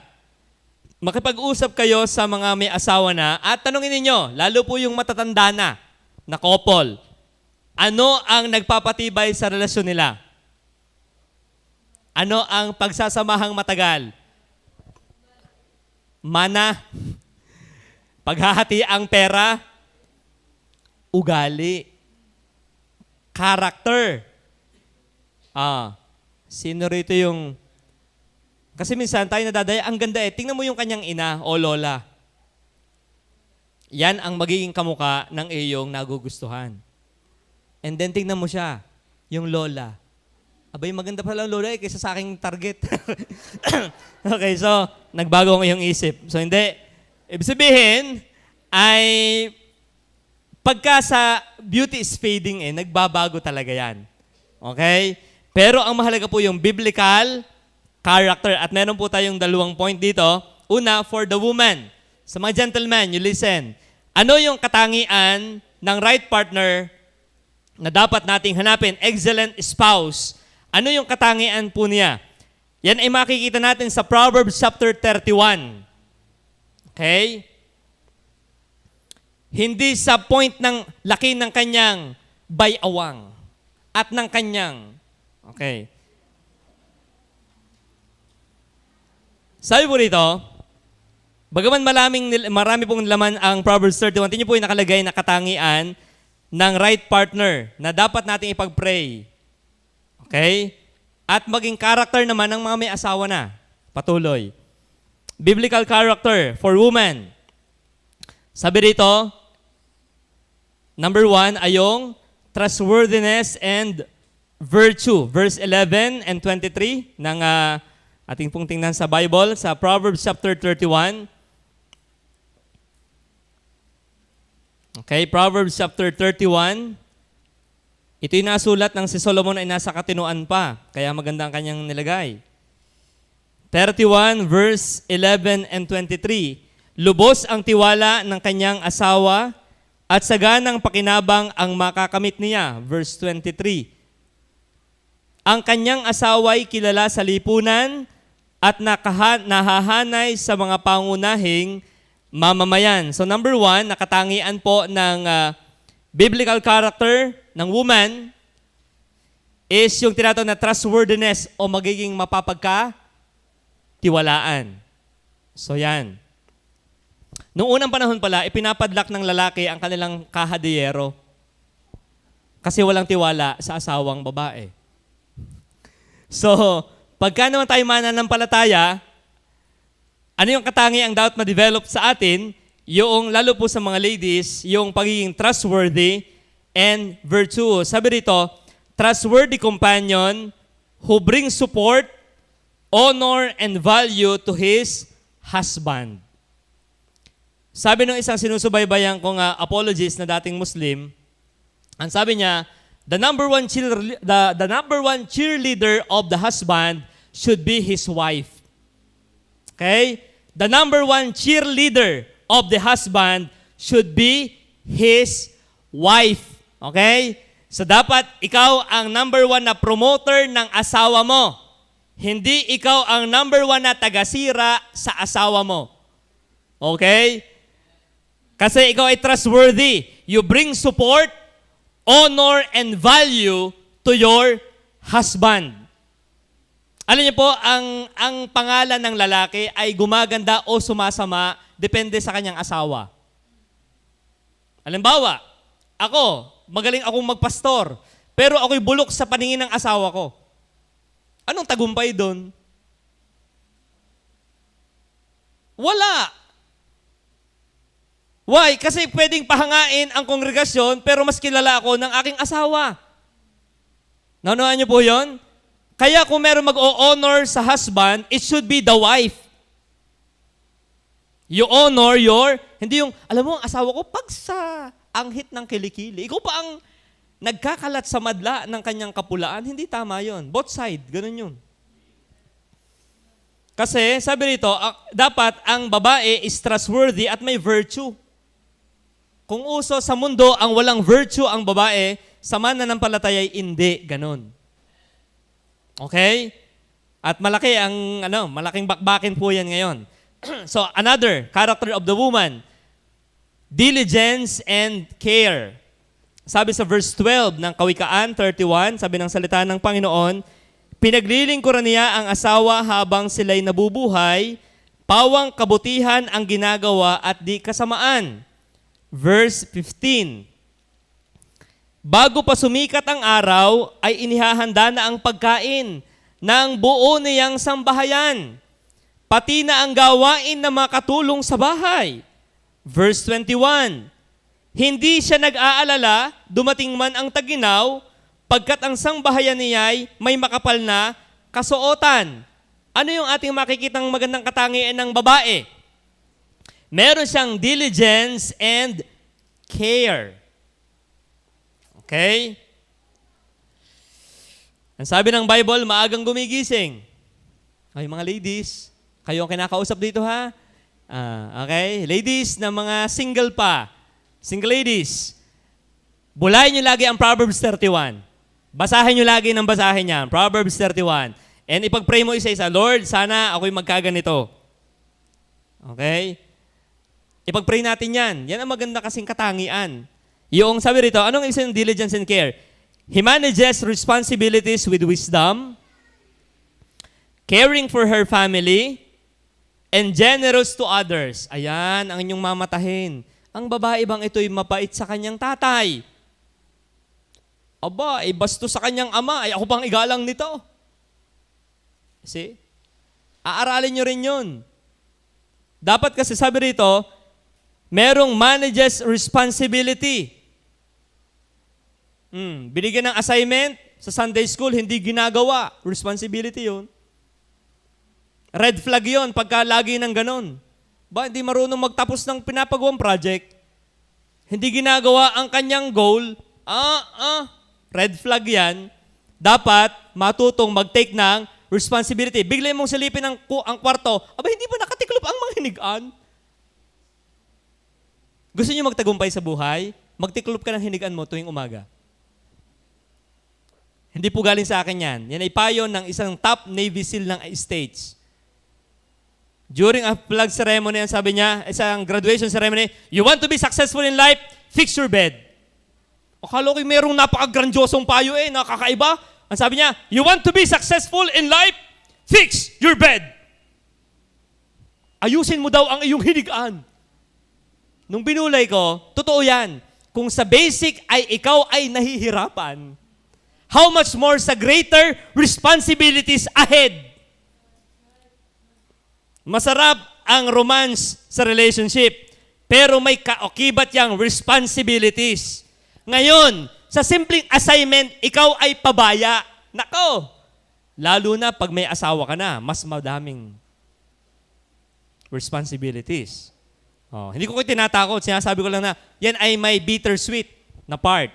Makipag-usap kayo sa mga may asawa na at tanungin ninyo, lalo po yung matatanda na couple, ano ang nagpapatibay sa relasyon nila? Ano ang pagsasamahang matagal? Mana? Paghahati ang pera? Ugali? Character? Sino rito yung... Kasi minsan tayo nadadaya, ang ganda eh. Tingnan mo yung kanyang ina o lola. Yan ang magiging kamuka ng iyong nagugustuhan. And then tingnan mo siya, yung lola. Abay, maganda pala ang lola eh, kaysa sa aking target. Okay, so, nagbago ang iyong isip. So, hindi. Ibig sabihin, ay pagka sa beauty is fading eh, nagbabago talaga yan. Okay? Pero ang mahalaga po yung biblical character. At meron po tayong 2 point dito. Una, for the woman. Sa mga gentlemen, you listen. Ano yung katangian ng right partner na dapat nating hanapin? Excellent spouse. Ano yung katangian po niya? Yan ay makikita natin sa Proverbs chapter 31. Okay? Hindi sa point ng laki ng kanyang bayawang at ng kanyang. Okay. Sabi po rito, Bagaman marami pong laman ang Proverbs 31, tingnan po yung nakalagay na katangian ng right partner na dapat nating ipag-pray. Okay? At maging character naman ng mga may asawa na. Patuloy. Biblical character for woman. Sabi rito, number 1 ay yung trustworthiness and virtue. Verse 11 and 23 ng ating pong tingnan sa Bible, sa Proverbs chapter 31. Okay, Proverbs chapter 31. Ito yung nasulat ng si Solomon ay nasa katinuan pa, kaya maganda ang kanyang nilagay. 31 verse 11 and 23. Lubos ang tiwala ng kanyang asawa at saganang pakinabang ang makakamit niya. Verse 23. Ang kanyang asawa'y kilala sa lipunan at nahahanay sa mga pangunahing mamamayan. So number 1, nakatangian po ng biblical character ng woman is yung tinatawag na trustworthiness o magiging mapapagkatiwalaan. So yan. Noong unang panahon pala, ipinapadlock ng lalaki ang kanilang kahadiyero kasi walang tiwala sa asawang babae. So, pagka naman tayo mananampalataya, ano yung katangiang dapat ma-develop sa atin? Yung, lalo po sa mga ladies, yung pagiging trustworthy and virtuous. Sabi rito, trustworthy companion who brings support, honor, and value to his husband. Sabi ng isang sinusubaybayan kong apologist na dating Muslim, ang sabi niya, the number one cheerleader of the husband should be his wife. Okay? The number one cheerleader of the husband should be his wife. Okay? So dapat ikaw ang number one na promoter ng asawa mo. Hindi ikaw ang number one na tagasira sa asawa mo. Okay? Kasi ikaw ay trustworthy. You bring support, honor, and value to your husband. Alam niyo po, ang pangalan ng lalaki ay gumaganda o sumasama depende sa kanyang asawa. Halimbawa, ako, magaling akong magpastor, pero ako'y bulok sa paningin ng asawa ko. Anong tagumpay doon? Wala. Why? Kasi pwedeng pahangain ang kongregasyon, pero mas kilala ako ng aking asawa. Naunawan niyo po yon? Kaya kung meron mag-o-honor sa husband, it should be the wife. You honor hindi yung, alam mo, ang asawa ko, pag sa anghit ng kilikili, ikaw pa ang nagkakalat sa madla ng kanyang kapulaan, hindi tama yon. Both side, ganun yun. Kasi, sabi rito, dapat ang babae is trustworthy at may virtue. Kung uso sa mundo ang walang virtue ang babae, sa mananampalataya ay hindi, ganun. Okay? At malaking bakbakin po yan ngayon. So, another character of the woman, diligence and care. Sabi sa verse 12 ng Kawikaan 31, sabi ng salita ng Panginoon, pinaglilingkuran niya ang asawa habang sila'y nabubuhay, pawang kabutihan ang ginagawa at di kasamaan. Verse 15, bago pa sumikat ang araw, ay inihahanda na ang pagkain ng buo niyang sambahayan, pati na ang gawain na makatulong sa bahay. Verse 21, hindi siya nag-aalala, dumating man ang taginaw, pagkat ang sangbahayan niya'y may makapal na kasuotan. Ano yung ating makikitang magandang katangian ng babae? Meron siyang diligence and care. Okay? Ang sabi ng Bible, maagang gumigising. Ay, mga ladies, kayo ang kinakausap dito ha? Okay? Ladies na mga single pa. Single ladies. Bulayin niyo lagi ang Proverbs 31. Basahin niyo lagi ng basahin yan. Proverbs 31. And ipag-pray mo isa-isa, Lord, sana ako'y magkaganito. Okay? Ipag-pray natin yan. Yan ang maganda kasing katangian. Yung sabi rito, anong isang diligence and care? He manages responsibilities with wisdom, caring for her family, and generous to others. Ayan, ang inyong mamatahin. Ang babae bang ito'y mapait sa kanyang tatay? Aba, basto sa kanyang ama, ay ako pang igalang nito. See? Aaralin nyo rin yun. Dapat kasi sabi rito, merong manager's responsibility. Binigyan ng assignment sa Sunday school, hindi ginagawa. Responsibility yun. Red flag yun pagka lagi ng ganon. Ba, hindi marunong magtapos ng pinapagawang project. Hindi ginagawa ang kanyang goal. Red flag yan. Dapat matutong mag-take ng responsibility. Bigla mong silipin ang kwarto, hindi ba nakatiklop ang mga hinigaan? Gusto niyo magtagumpay sa buhay? Magtiklop ka ng hinigaan mo tuwing umaga. Hindi po galing sa akin yan. Yan ay payo ng isang top Navy SEAL ng States. During a flag ceremony, sabi niya, isang graduation ceremony, you want to be successful in life? Fix your bed. Akala ko merong napaka-grandiosong payo nakakaiba. Ang sabi niya, you want to be successful in life? Fix your bed. Ayusin mo daw ang iyong hinigaan. Nung binulay ko, totoo yan. Kung sa basic ay ikaw ay nahihirapan, how much more sa greater responsibilities ahead? Masarap ang romance sa relationship, pero may kaokibat yang responsibilities. Ngayon, sa simpleng assignment, ikaw ay pabaya. Nako! Lalo na pag may asawa ka na, mas madaming responsibilities. Hindi ko tinatakot. Sinasabi ko lang na yan ay may bittersweet na part.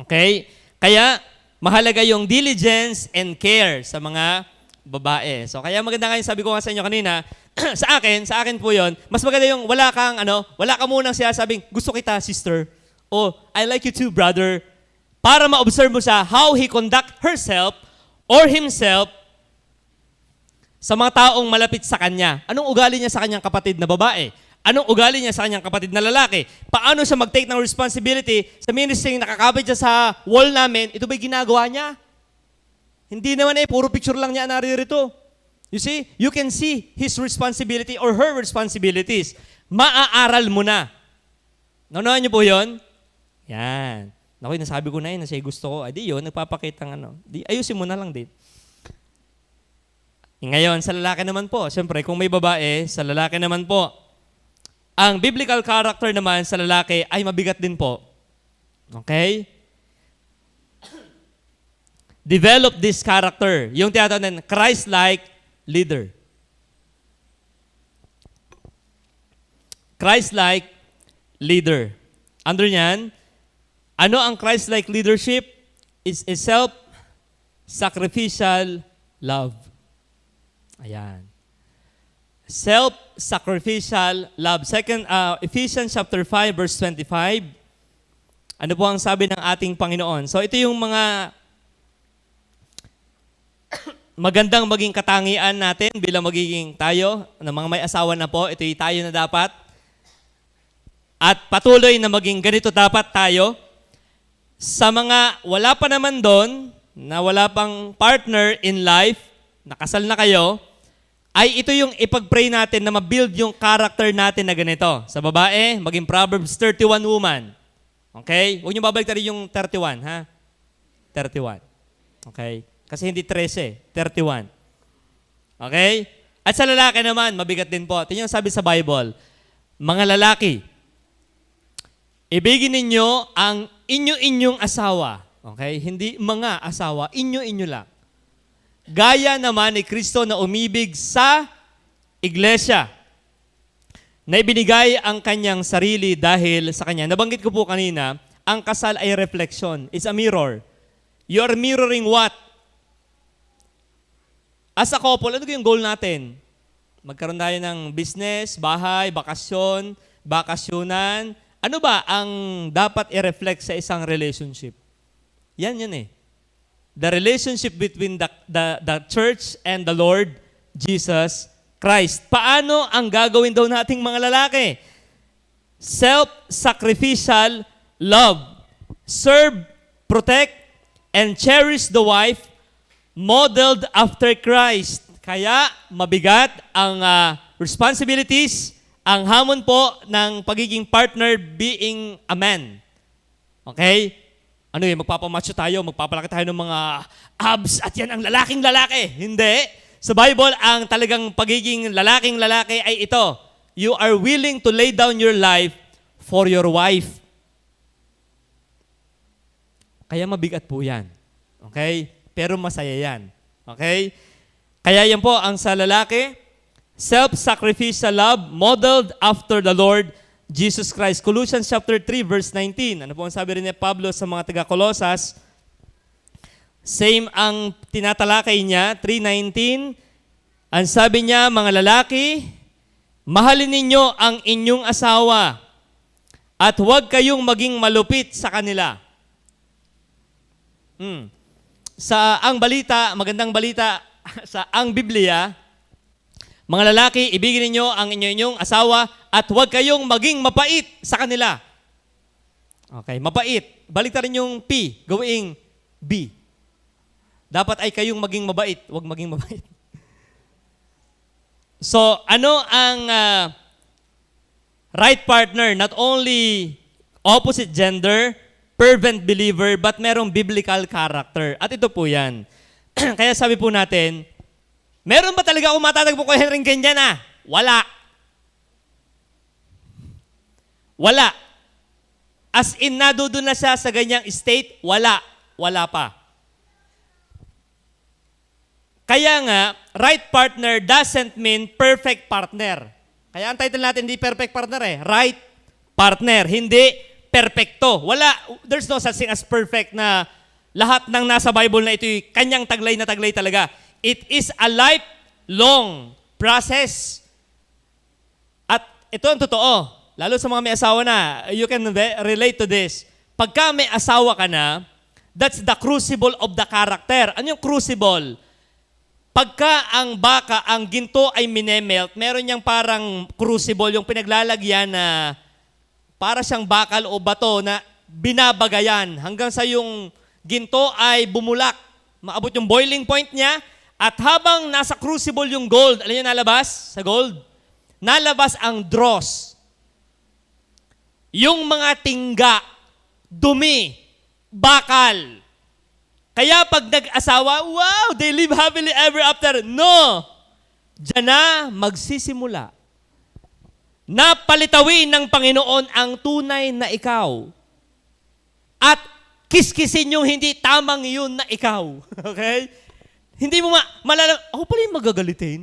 Okay? Kaya, mahalaga yung diligence and care sa mga babae. So, kaya maganda nga yung sabi ko nga sa inyo kanina, sa akin po yon. Mas maganda yung wala ka munang sinasabing, gusto kita, sister. O, I like you too, brother. Para ma-observe mo siya how he conduct herself or himself sa mga taong malapit sa kanya. Anong ugali niya sa kanyang kapatid na babae? Anong ugali niya sa kanyang kapatid na lalaki? Paano siya mag-take ng responsibility sa ministry nakakabit siya sa wall namin? Ito ba'y ginagawa niya? Hindi naman puro picture lang niya naririto. You see, you can see his responsibility or her responsibilities. Maaaral mo na. Naunahan niyo po yun? Yan. Naku, nasabi ko na yun na siya gusto ko. Ay di yun, nagpapakita ng Di, ayusin mo na lang din. Ngayon, sa lalaki naman po, siyempre, kung may babae, sa lalaki naman po, ang biblical character naman sa lalaki ay mabigat din po. Okay? Develop this character. Yung tinatawag na Christ-like leader. Christ-like leader. Under niyan, ano ang Christ-like leadership? Is a self-sacrificial love. Ayan. Self-sacrificial love. Ephesians chapter 5, verse 25. Ano po ang sabi ng ating Panginoon? So ito yung mga magandang maging katangian natin bilang magiging tayo, na mga may asawa na po, ito'y tayo na dapat. At patuloy na maging ganito dapat tayo. Sa mga wala pa naman doon, na wala pang partner in life, nakasal na kayo, ay ito yung ipag-pray natin na ma-build yung character natin na ganito. Sa babae, maging Proverbs 31 woman. Okay? Huwag niyo babalik rin yung 31, ha? 31. Okay? Kasi hindi 13, 31. Okay? At sa lalaki naman, mabigat din po. Tingnan yung sabi sa Bible, mga lalaki, ibigin ninyo ang inyo-inyong asawa. Okay? Hindi mga asawa, inyo-inyo lang. Gaya naman ni Kristo na umibig sa iglesia, na ibinigay ang kanyang sarili dahil sa kanya. Nabanggit ko po kanina, ang kasal ay reflection. It's a mirror. You are mirroring what? As a couple, ano yung goal natin? Magkaroon tayo ng business, bahay, bakasyon, bakasyonan. Ano ba ang dapat i-reflect sa isang relationship? Yan The relationship between the church and the Lord Jesus Christ. Paano ang gagawin daw nating mga lalaki? Self-sacrificial love. Serve, protect, and cherish the wife modeled after Christ. Kaya mabigat ang responsibilities, ang hamon po ng pagiging partner being a man. Okay? Ano yun, magpapamacho tayo, magpapalaki tayo ng mga abs at yan ang lalaking lalaki. Hindi. Sa Bible, ang talagang pagiging lalaking lalaki ay ito. You are willing to lay down your life for your wife. Kaya mabigat po yan. Okay? Pero masaya yan. Okay? Kaya yan po ang sa lalaki, self-sacrificial love modeled after the Lord Jesus Christ. Colossians chapter 3 verse 19. Ano po ang sabi rin ni Pablo sa mga taga-Colosas? Same ang tinatalakay niya, 3:19. Ang sabi niya, mga lalaki, mahalin ninyo ang inyong asawa at huwag kayong maging malupit sa kanila. Sa ang balita, magandang balita sa ang Biblia, mga lalaki, ibigin ninyo ang inyong asawa at huwag kayong maging mapait sa kanila. Okay, mapait. Balik rin yung P, gawing B. Dapat ay kayong maging mabait, huwag maging mabait. So, ano ang right partner? Not only opposite gender, fervent believer, but merong biblical character. At ito po yan. Kaya sabi po natin, meron ba talaga akong matatagpo ko Henry ganyan na? Wala. Wala. As in, nadudo na siya sa ganyang state? Wala. Wala pa. Kaya nga, right partner doesn't mean perfect partner. Kaya ang title natin, hindi perfect partner eh. Right partner, hindi perfecto. Wala, there's no such thing as perfect na lahat ng nasa Bible na ito'y kanyang taglay na taglay talaga. It is a lifelong process. At ito ang totoo. Lalo sa mga may asawa na, you can relate to this. Pagka may asawa ka na, that's the crucible of the character. Ano yung crucible? Pagka ang baka, ang ginto ay minemelt, meron niyang parang crucible, yung pinaglalagyan na para siyang bakal o bato na binabagayan hanggang sa yung ginto ay bumulak. Maabot yung boiling point niya. At habang nasa crucible yung gold, alam niyo nalabas sa gold? Nalabas ang dross. Yung mga tingga, dumi, bakal. Kaya pag nag-asawa, wow, they live happily ever after. No! Diyan na magsisimula. Napalitawin ng Panginoon ang tunay na ikaw. At kiskisin yung hindi tamang yun na ikaw. Okay? Hindi mo ako pala yung magagalitin.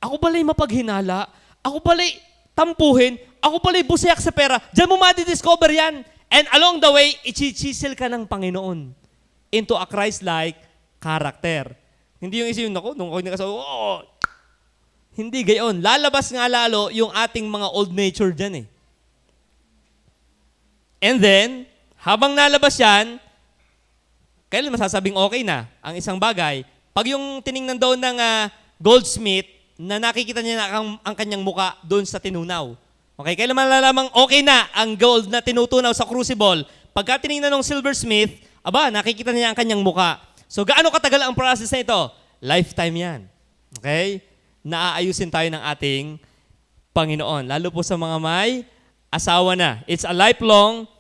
Ako pala yung mapaghinala. Ako pala yung tampuhin. Ako pala yung busayak sa pera. Diyan mo madidiscover yan. And along the way, ichichisil ka ng Panginoon into a Christ-like character. Hindi yung isip ako, nung ako nakasawa, hindi gayon. Lalabas nga lalo yung ating mga old nature dyan eh. And then, habang nalabas yan, kailan masasabing okay na ang isang bagay? Pag yung tiningnan daw ng goldsmith na nakikita niya na ang kanyang muka doon sa tinunaw. Okay, kailan malalamang okay na ang gold na tinutunaw sa crucible? Pagka tiningnan ng silversmith, nakikita niya ang kanyang muka. So, gaano katagal ang process na ito? Lifetime yan. Okay? Naaayusin tayo ng ating Panginoon. Lalo po sa mga may asawa na. It's a lifelong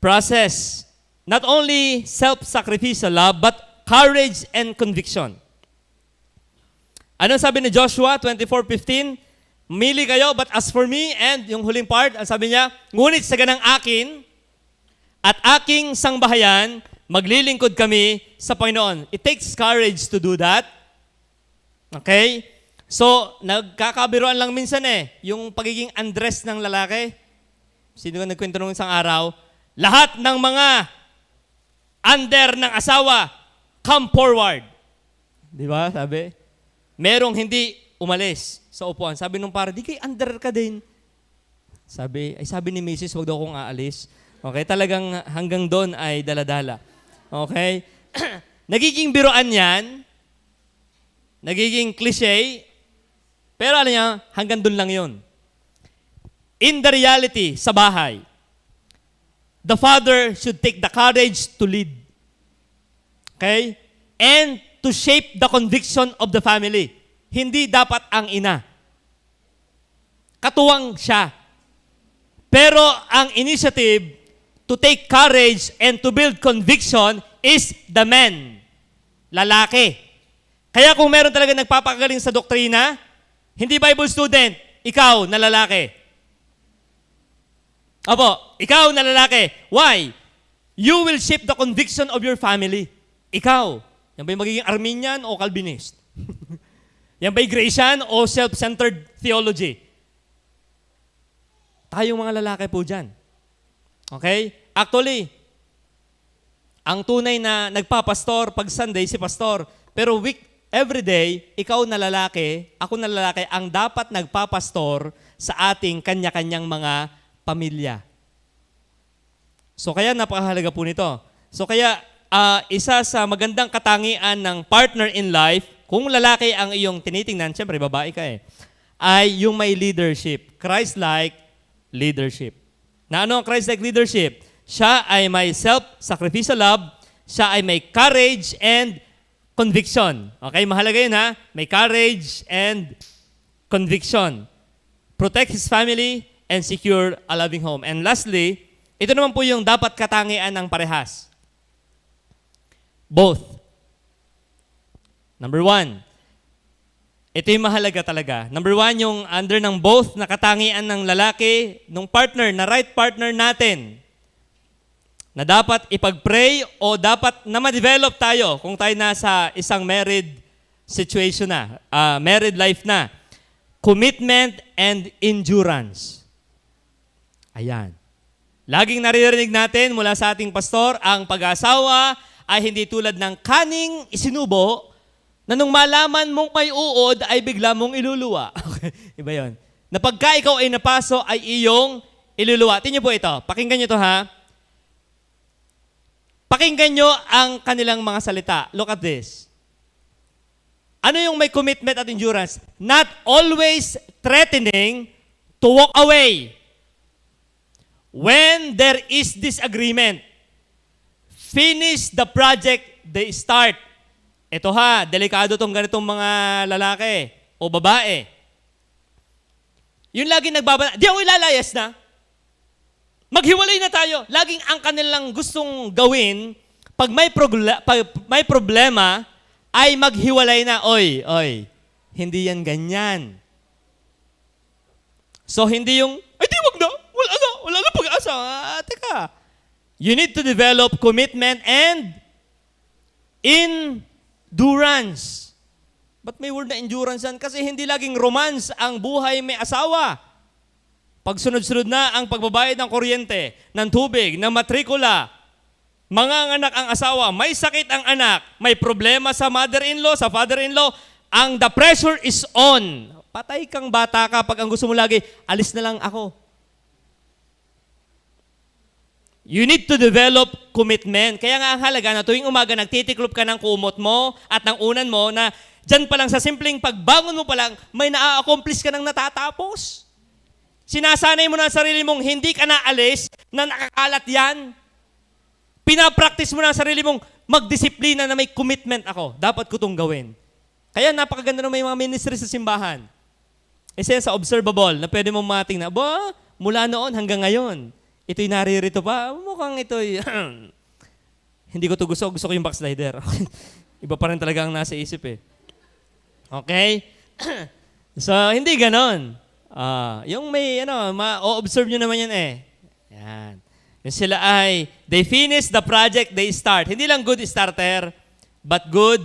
process. Not only self-sacrificial love, but courage and conviction. Ano sabi ni Joshua 24:15? Mili kayo, but as for me, and yung huling part, ang sabi niya, ngunit sa ganang akin at aking sangbahayan, maglilingkod kami sa Panginoon. It takes courage to do that. Okay? So, nagkakabiruan lang minsan yung pagiging undressed ng lalaki. Sino ka nagkwento nung isang araw? Lahat ng mga under ng asawa, come forward. Di ba? Sabi. Merong hindi umalis sa upuan. Sabi nung para, di kay under ka din. Sabi ni Mrs., huwag daw akong aalis. Okay? Talagang hanggang doon ay daladala. Okay? Nagiging biruan yan. Nagiging cliche. Pero alam niya, hanggang doon lang yun. In the reality, sa bahay, the father should take the courage to lead. Okay? And to shape the conviction of the family. Hindi dapat ang ina. Katuwang siya. Pero ang initiative to take courage and to build conviction is the man. Lalaki. Kaya kung meron talaga nagpapagaling sa doktrina, hindi Bible student, ikaw na lalaki. Opo, ikaw na lalaki. Why? You will shape the conviction of your family. Ikaw. Yan ba'y magiging Arminian o Calvinist? Yan ba'y Gracian o self-centered theology? Tayong mga lalaki po dyan. Okay? Actually, ang tunay na nagpapastor pag Sunday si pastor. Pero every day, ikaw na lalaki, ako na lalaki, ang dapat nagpapastor sa ating kanya-kanyang mga pamilya. So kaya napakahalaga po nito. So kaya isa sa magandang katangian ng partner in life, kung lalaki ang iyong tinitingnan, siyempre babae ka ay yung may leadership. Christ-like leadership. Na ano ang Christ-like leadership? Siya ay may self-sacrificial love, siya ay may courage and conviction. Okay, mahalaga yun ha? May courage and conviction. Protect his family and secure a loving home. And lastly, ito naman po yung dapat katangian ng parehas. Both. Number 1, ito yung mahalaga talaga. Number 1, yung under ng both na katangian ng lalaki, ng partner, na right partner natin, na dapat ipag-pray o dapat na ma-develop tayo kung tayo nasa isang married situation na, married life na. Commitment and endurance. Ayan. Laging naririnig natin mula sa ating pastor, ang pag-asawa ay hindi tulad ng kaning isinubo na nung malaman mong may uod ay bigla mong iluluwa. Okay, iba yun. Na pagka ikaw ay napaso ay iyong iluluwa. Tingnan po ito. Pakinggan nyo to ha. Pakinggan nyo ang kanilang mga salita. Look at this. Ano yung may commitment at endurance? Not always threatening to walk away when there is disagreement. Finish the project they start. Ito ha, delikado tong ganitong mga lalaki o babae. Yung lagi nagbabala, di ako ilalayas na. Maghiwalay na tayo. Laging ang kanilang gustong gawin, pag may problema, ay maghiwalay na. Oy, hindi yan ganyan. So, hindi yung, ay di wag na, wala na pag-asa. Teka, you need to develop commitment and endurance. Ba't may word na endurance yan? Kasi hindi laging romance ang buhay may asawa. Pag sunod-sunod na ang pagbabayad ng kuryente, ng tubig, ng matrikula, mga anak ang asawa, may sakit ang anak, may problema sa mother-in-law, sa father-in-law, the pressure is on. Patay kang bata ka pag ang gusto mo lagi, alis na lang ako. You need to develop commitment. Kaya nga ang halaga na tuwing umaga nagtitiklop ka ng kumot mo at ng unan mo na dyan pa lang sa simpleng pagbangon mo pa lang, may na-accomplish ka ng natatapos. Sinasanay mo na sarili mong hindi ka naalis na nakakalat yan. Pinapractice mo na sarili mong magdisiplina na may commitment ako. Dapat ko itong gawin. Kaya napakaganda na may mga ministry sa simbahan. Isa yan sa observable na pwede mong mating na, mula noon hanggang ngayon, ito'y naririto pa. Mukhang ito'y, hindi ko ito gusto ko yung backslider. Iba pa rin talaga ang nasa isip eh. Okay? So, hindi ganon. Yung may, ma-observe nyo naman yan eh. Yan. Yung sila ay, they finish the project they start. Hindi lang good starter, but good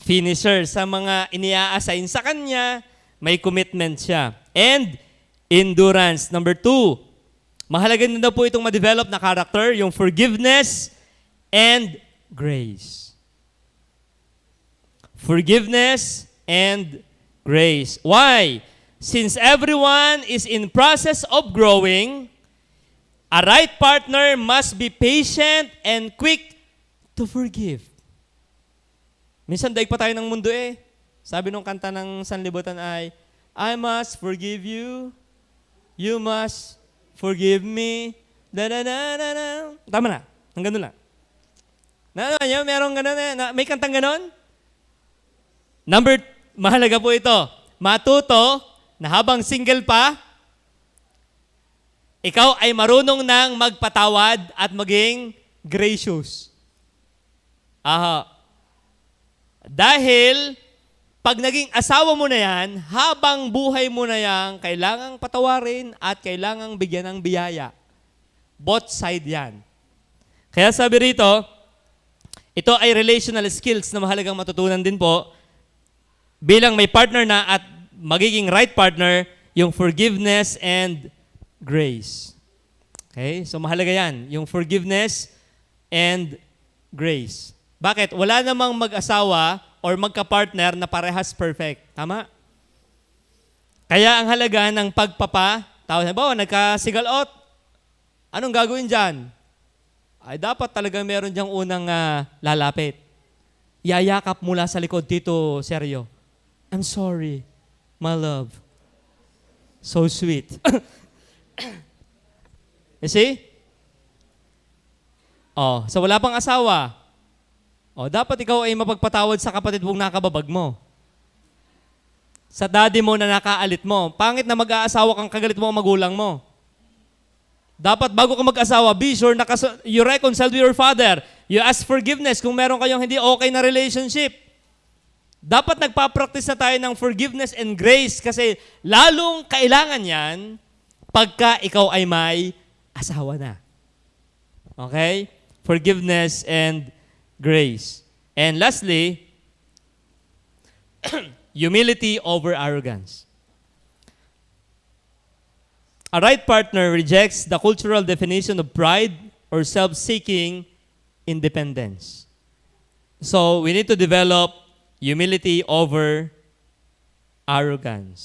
finisher. Sa mga iniaa-assign sa kanya, may commitment siya. And endurance. Number 2, mahalaga na daw po itong ma-develop na character, yung forgiveness and grace. Forgiveness and grace. Why? Since everyone is in process of growing, a right partner must be patient and quick to forgive. Minsan daig pa tayo ng mundo eh. Sabi nung kanta ng sanlibutan ay, I must forgive you, you must forgive me, da-da-da-da-da. Tama na, hanggang doon lang. Merong gano'n eh, may kantang gano'n? Mahalaga po ito, matuto na habang single pa, ikaw ay marunong nang magpatawad at maging gracious. Dahil, pag naging asawa mo na yan, habang buhay mo na yan, kailangang patawarin at kailangang bigyan ng biyaya. Both side yan. Kaya sabi rito, ito ay relational skills na mahalagang matutunan din po. Bilang may partner na at magiging right partner, yung forgiveness and grace. Okay? So mahalaga yan, yung forgiveness and grace. Bakit? Wala namang mag-asawa or magka-partner na parehas perfect. Tama? Kaya ang halaga ng halimbawa, nagkasigalot, anong gagawin dyan? Ay dapat talaga meron diyang unang lalapit. Yayakap mula sa likod, Tito Sergio. I'm sorry, my love. So sweet. You see? So wala pang asawa. Dapat ikaw ay mapagpatawad sa kapatid mong nakababag mo. Sa daddy mo na nakaalit mo. Pangit na mag-aasawa kang kagalit mo ang magulang mo. Dapat bago ka mag-asawa, be sure na you reconciled with your father. You ask forgiveness kung meron kayong hindi okay na relationship. Dapat nagpa-practice na tayo ng forgiveness and grace kasi lalong kailangan yan pagka ikaw ay may asawa na. Okay? Forgiveness and grace. And lastly, humility over arrogance. A right partner rejects the cultural definition of pride or self-seeking independence. So, we need to develop humility over arrogance.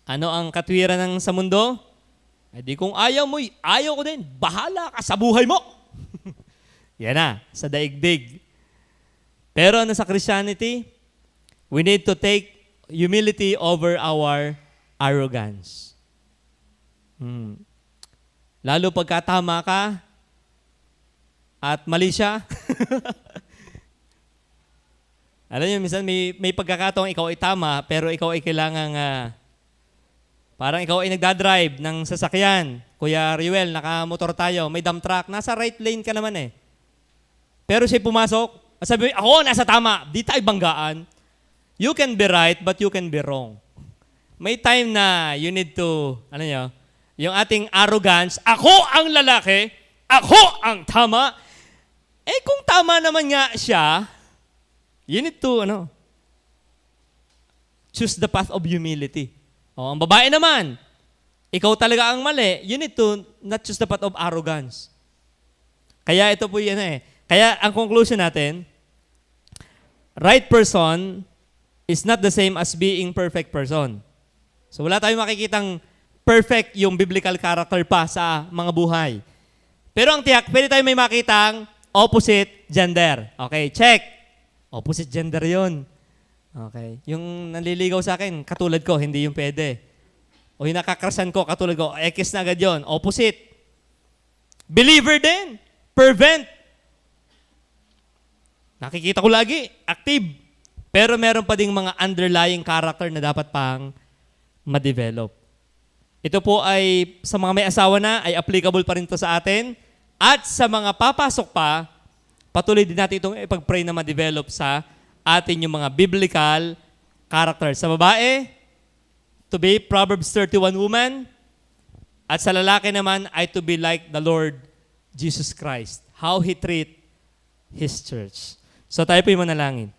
Ano ang katwiran ng sa mundo? Di kung ayaw mo, ayaw ko din. Bahala ka sa buhay mo. Yan na, sa daigdig. Pero ano sa Christianity? We need to take humility over our arrogance. Lalo pagka tama ka at mali siya. Alam niyo, minsan may pagkakataong ikaw ay tama, pero ikaw ay kailangang, parang ikaw ay nagdadrive ng sasakyan. Kuya Riwel, nakamotor tayo, may dump truck, nasa right lane ka naman eh. Pero siya pumasok, sabi mo, ako nasa tama, di tayo banggaan. You can be right, but you can be wrong. May time na you need to, yung ating arrogance, ako ang lalaki, ako ang tama. Kung tama naman nga siya, you need to, choose the path of humility. Ang babae naman, ikaw talaga ang mali, you need to not choose the path of arrogance. Kaya ito po yan Kaya ang conclusion natin, right person is not the same as being perfect person. So wala tayong makikitang perfect yung biblical character pa sa mga buhay. Pero ang tiyak, pwede tayo may makitang opposite gender. Okay, check. Opposite gender yun. Okay. Yung nanliligaw sa akin, katulad ko, hindi yung pwede. O yung nakakrasan ko, katulad ko, X na agad yun. Opposite. Believer din. Fervent. Nakikita ko lagi, active. Pero meron pa ding mga underlying character na dapat pang ma-develop. Ito po ay, sa mga may asawa na, ay applicable pa rin to sa atin. At sa mga papasok pa, patuloy din natin itong ipag-pray na ma-develop sa atin yung mga biblical characters. Sa babae, to be Proverbs 31 woman. At sa lalaki naman ay to be like the Lord Jesus Christ. How He treat His church. So tayo po yung manalangin.